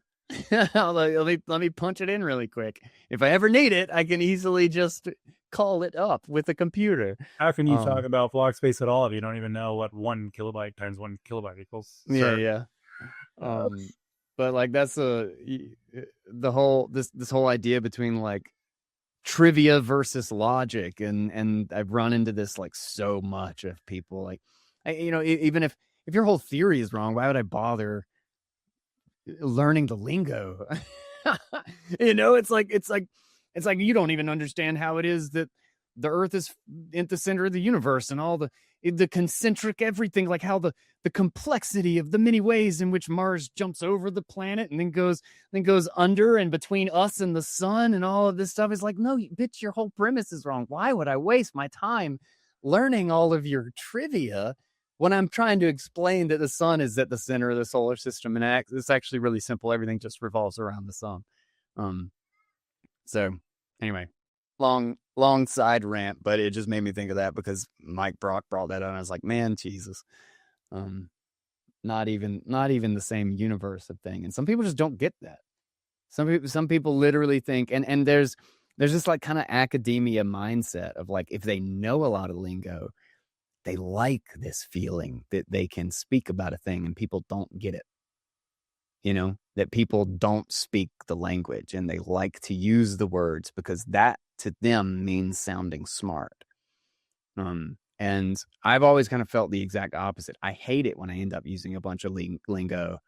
let me punch it in really quick. If I ever need it, I can easily just call it up with a computer. How can you talk about block space at all if you don't even know what 1 kilobyte times 1 kilobyte equals? Yeah. But like that's the whole this whole idea between like trivia versus logic, and I've run into this like so much of people like, even if your whole theory is wrong, why would I bother learning the lingo? It's like you don't even understand how it is that the Earth is in the center of the universe, and all the concentric everything, like how the complexity of the many ways in which Mars jumps over the planet and then goes under and between us and the sun, and all of this stuff is like, no, bitch, your whole premise is wrong. Why would I waste my time learning all of your trivia when I'm trying to explain that the sun is at the center of the solar system, and it's actually really simple. Everything just revolves around the sun. So anyway, long side rant, but it just made me think of that because Mike Brock brought that up. I was like, man, Jesus, not even the same universe of thing. And some people just don't get that. Some people literally think, and there's this like kind of academia mindset of like, if they know a lot of lingo, they like this feeling that they can speak about a thing and people don't get it. That people don't speak the language and they like to use the words because that to them means sounding smart. And I've always kind of felt the exact opposite. I hate it when I end up using a bunch of lingo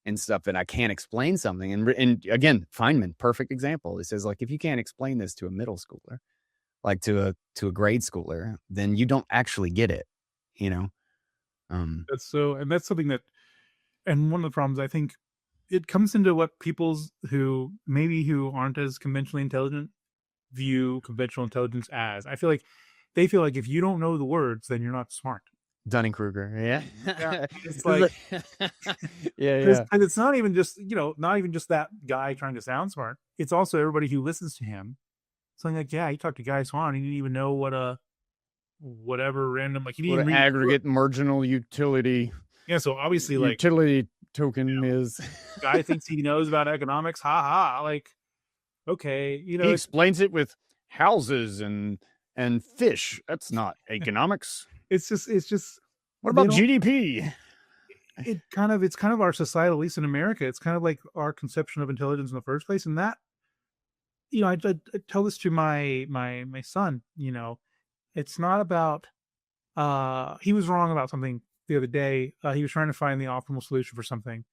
and stuff that I can't explain something. And again, Feynman, perfect example. It says like, if you can't explain this to a middle schooler, like to a grade schooler, then you don't actually get it. That's something that, and one of the problems, I think it comes into what people's who aren't as conventionally intelligent view conventional intelligence as. I feel like they feel like if you don't know the words, then you're not smart. Dunning-Kruger, yeah. It's like, yeah. And it's not even just that guy trying to sound smart. It's also everybody who listens to him. Something like, yeah, he talked to Guy Swan. He didn't even know what a whatever random, like, he didn't read aggregate marginal utility. Yeah, so obviously, like, utility token is. Guy thinks he knows about economics. Ha ha! Like, okay, he explains it with houses and fish. That's not economics. It's just. What about GDP? It's kind of our society, at least in America. It's kind of like our conception of intelligence in the first place, and that, I tell this to my son. It's not about. He was wrong about something the other day. He was trying to find the optimal solution for something,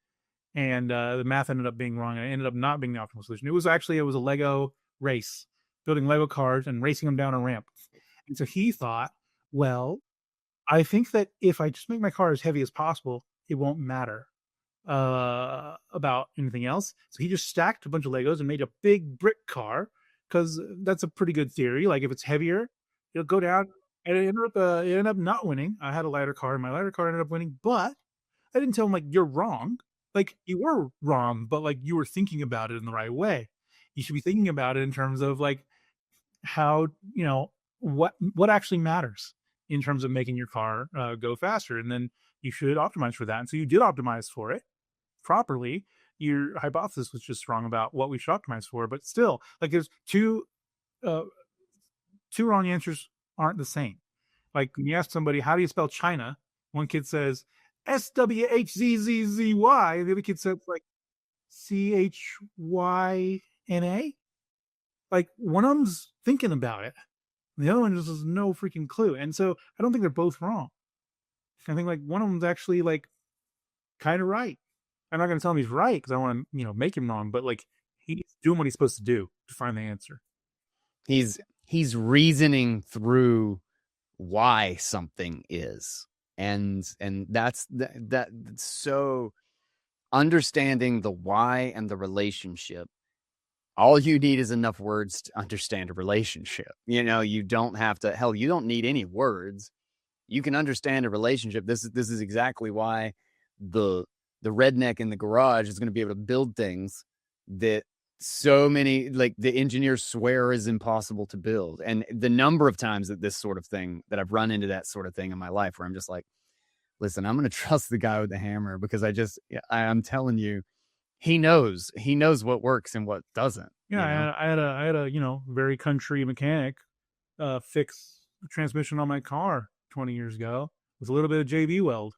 and the math ended up being wrong, and it ended up not being the optimal solution. It was a Lego race, building Lego cars and racing them down a ramp. And so he thought, well, I think that if I just make my car as heavy as possible, it won't matter about anything else. So he just stacked a bunch of Legos and made a big brick car, because that's a pretty good theory. Like, if it's heavier, it'll go down. And it ended up not winning. I had a lighter car, and my lighter car ended up winning. But I didn't tell him, like, you're wrong. Like, you were wrong, but, like, you were thinking about it in the right way. You should be thinking about it in terms of, like, how, what actually matters in terms of making your car go faster. And then you should optimize for that. And so you did optimize for it properly. Your hypothesis was just wrong about what we should optimize for. But still, like, there's two wrong answers aren't the same. Like, when you ask somebody, how do you spell China? One kid says SWHZZZY. The other kid says, like, Chyna. Like one of them's thinking about it, and the other one just has no freaking clue. And so I don't think they're both wrong. I think like one of them's actually like kind of right. I'm not gonna tell him he's right because I want to, make him wrong. But like he's doing what he's supposed to do to find the answer. He's reasoning through why something is, and that's so understanding the why and the relationship. All you need is enough words to understand a relationship. You don't have to, hell, you don't need any words. You can understand a relationship. This is exactly why the redneck in the garage is going to be able to build things that so many, like, the engineers swear is impossible to build. And the number of times that I've run into that sort of thing in my life where I'm just like, listen, I'm going to trust the guy with the hammer because I'm telling you, he knows what works and what doesn't. Yeah, I had a very country mechanic fix the transmission on my car 20 years ago with a little bit of JB weld.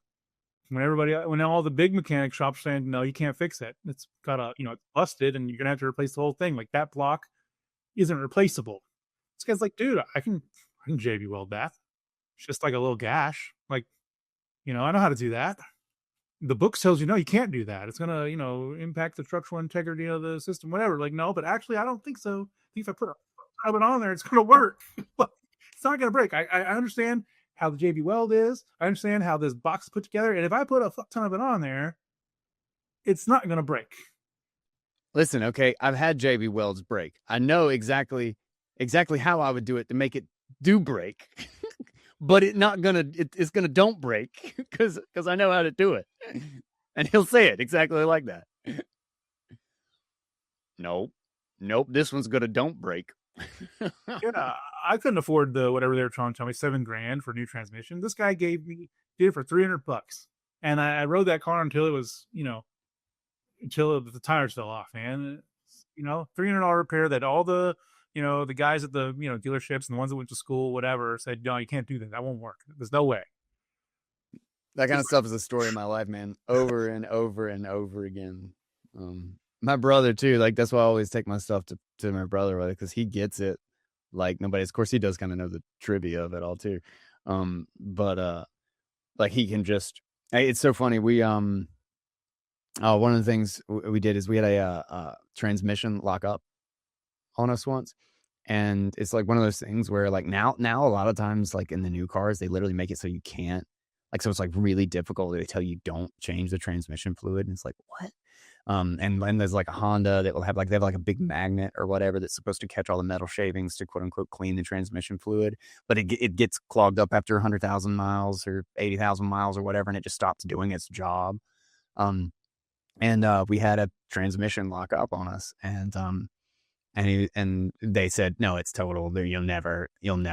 When all the big mechanic shops saying no, you can't fix it. It's got it's busted, and you're gonna have to replace the whole thing. Like that block isn't replaceable. This guy's like, dude, I can JB weld that. It's just like a little gash. Like, I know how to do that. The book tells you no, you can't do that. It's gonna, impact the structural integrity of the system, whatever. Like, no, but actually, I don't think so. I think if I put a of it on there, it's gonna work. It's not gonna break. I understand how the JB weld is. I understand how this box is put together, and if I put a fuck ton of it on there, it's not gonna break. Listen, okay, I've had JB welds break. I know exactly how I would do it to make it do break. But it's gonna don't break because I know how to do it. And he'll say it exactly like that. Nope, this one's gonna don't break. Yeah, I couldn't afford the whatever they were trying to tell me, $7,000 for a new transmission. This guy did it for $300, and I rode that car until it was, until the tires fell off, man. $300 repair that all the the guys at the dealerships and the ones that went to school, whatever, said, no, you can't do that. That won't work. There's no way. That kind of stuff is a story of my life, man. Over and over and over again. My brother too. Like that's why I always take my stuff to my brother, right? Because he gets it like nobody. Of course, he does kind of know the trivia of it all too. But like he can just. It's so funny. We one of the things we did is we had a transmission lock up on us once, and it's like one of those things where like now a lot of times like in the new cars they literally make it so you can't, like, so it's like really difficult. They tell you don't change the transmission fluid, and it's like, what? And there's like a Honda that will have they have like a big magnet or whatever that's supposed to catch all the metal shavings to quote unquote clean the transmission fluid, but it gets clogged up after 100,000 miles or 80,000 miles or whatever, and it just stops doing its job. And we had a transmission lock up on us, and they said, no, it's total. You'll never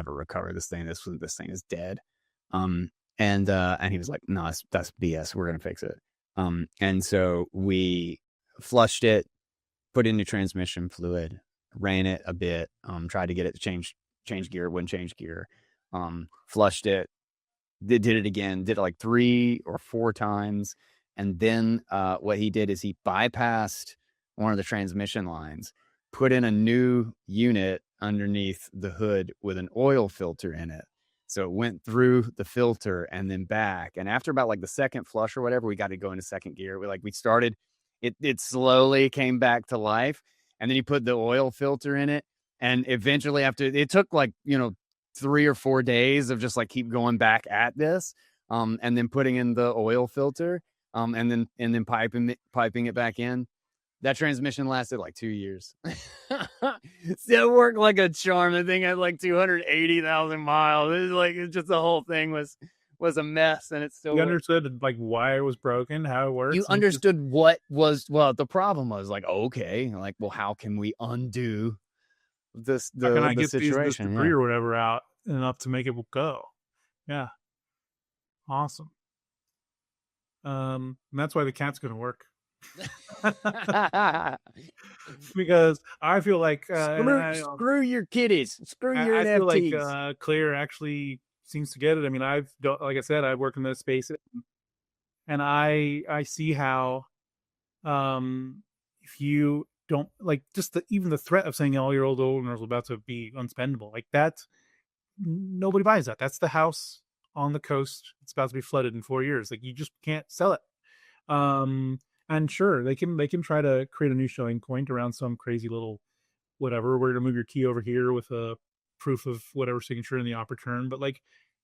recover this thing. This thing is dead. And he was like, no, that's BS. We're gonna fix it. And so we flushed it, put in new transmission fluid, ran it a bit, tried to get it to change gear. It wouldn't change gear. Flushed it, did it again, did it like 3 or 4 times, and then what he did is he bypassed one of the transmission lines, put in a new unit underneath the hood with an oil filter in it. So it went through the filter and then back. And after about like the second flush or whatever, we got to go into second gear. We started, it slowly came back to life. And then he put the oil filter in it. And eventually it took like, 3 or 4 days of just like keep going back at this. And then putting in the oil filter, and then piping it back in. That transmission lasted like 2 years. Still worked like a charm. The thing had like 280,000 miles. It's just the whole thing was a mess, and it still. You understood like why it was broken, how it works. You understood what the problem was. Like, okay, like, well, how can we undo this? How can I get this debris or whatever out enough to make it go? Yeah, awesome. That's why the cat's gonna work. Because I feel like screw your kitties, screw your NFTs. I feel like Clear actually seems to get it. I mean, like I said, I work in this space, and I see how if you don't like just even the threat of saying all your old owners is about to be unspendable, like that, nobody buys that. That's the house on the coast. It's about to be flooded in 4 years. Like you just can't sell it. And sure, they can try to create a new showing point around some crazy little whatever. We're gonna move your key over here with a proof of whatever signature in the op return. But like,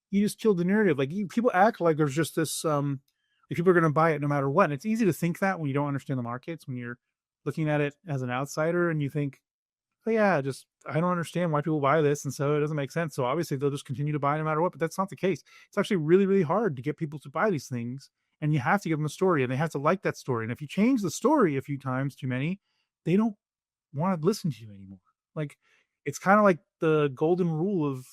you just killed the narrative. Like people act like there's just this like people are gonna buy it no matter what. And it's easy to think that when you don't understand the markets, when you're looking at it as an outsider and you think, oh yeah, just I don't understand why people buy this, and so it doesn't make sense. So obviously they'll just continue to buy no matter what. But that's not the case. It's actually really, really hard to get people to buy these things, and you have to give them a story, and they have to like that story. And if you change the story a few times too many, they don't want to listen to you anymore. Like it's kind of like the golden rule of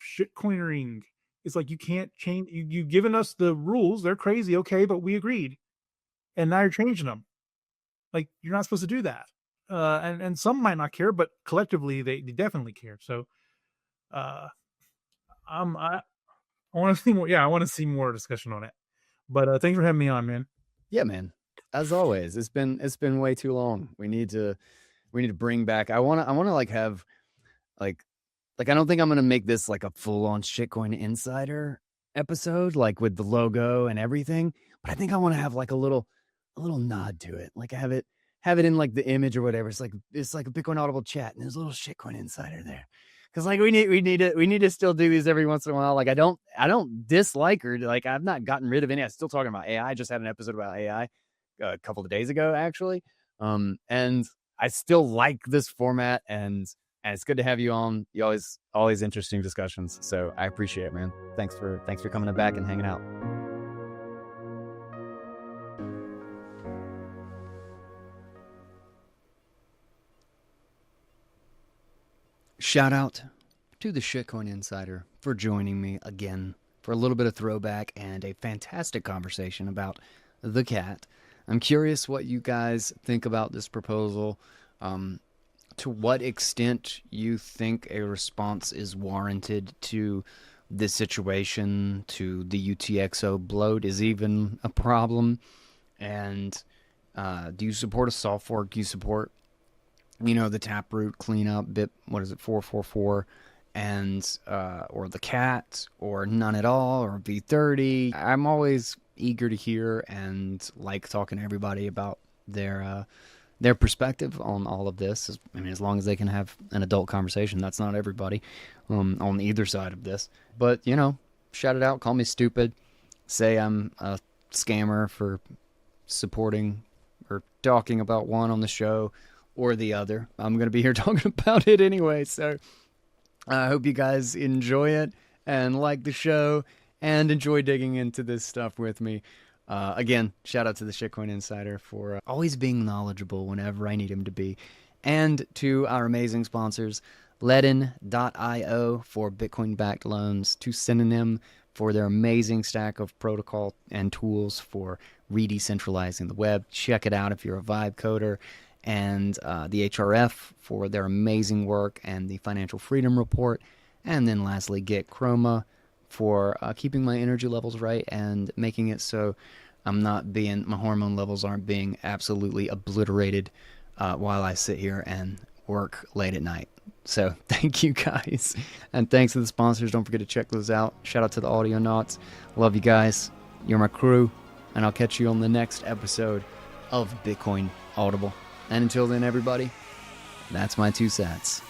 shitcoinering. It's like you can't change. You've given us the rules; they're crazy, okay, but we agreed, and now you're changing them. Like you're not supposed to do that. And some might not care, but collectively they definitely care. So uh, I want to see more. Yeah, I want to see more discussion on it. But thanks for having me on, man. Yeah, man. As always, it's been way too long. We need to bring back. I want to like have like I don't think I'm gonna make this like a full on Shitcoin Insider episode, like with the logo and everything. But I think I want to have like a little nod to it. Like have it in like the image or whatever. It's like a Bitcoin Audible chat, and there's a little Shitcoin Insider there. Because like we need to still do these every once in a while. Like I don't dislike her. Like I've not gotten rid of any. I'm still talking about AI. I just had an episode about AI a couple of days ago, actually. And I still like this format, and it's good to have you on. You always interesting discussions. So I appreciate it, man. Thanks for coming back and hanging out. Shout out to the Shitcoin Insider for joining me again for a little bit of throwback and a fantastic conversation about the cat. I'm curious what you guys think about this proposal. To what extent you think a response is warranted to this situation, to the UTXO bloat is even a problem, and do you support a soft fork? Do you support the Taproot cleanup bit, 444, and or the cat, or none at all, or V30? I'm always eager to hear and like talking to everybody about their perspective on all of this. I mean, as long as they can have an adult conversation. That's not everybody on either side of this. But, shout it out, call me stupid, say I'm a scammer for supporting or talking about one on the show or the other. I'm going to be here talking about it anyway. So I hope you guys enjoy it and like the show and enjoy digging into this stuff with me. Again, shout out to the Shitcoin Insider for always being knowledgeable whenever I need him to be. And to our amazing sponsors, Ledin.io for Bitcoin-backed loans, to Synonym for their amazing stack of protocol and tools for re-decentralizing the web. Check it out if you're a Vibe coder. And the HRF for their amazing work and the Financial Freedom Report. And then lastly, Get Chroma for keeping my energy levels right and making it so my hormone levels aren't being absolutely obliterated while I sit here and work late at night. So thank you guys. And thanks to the sponsors. Don't forget to check those out. Shout out to the Audionauts. Love you guys. You're my crew. And I'll catch you on the next episode of Bitcoin Audible. And until then, everybody, that's my 2 cents.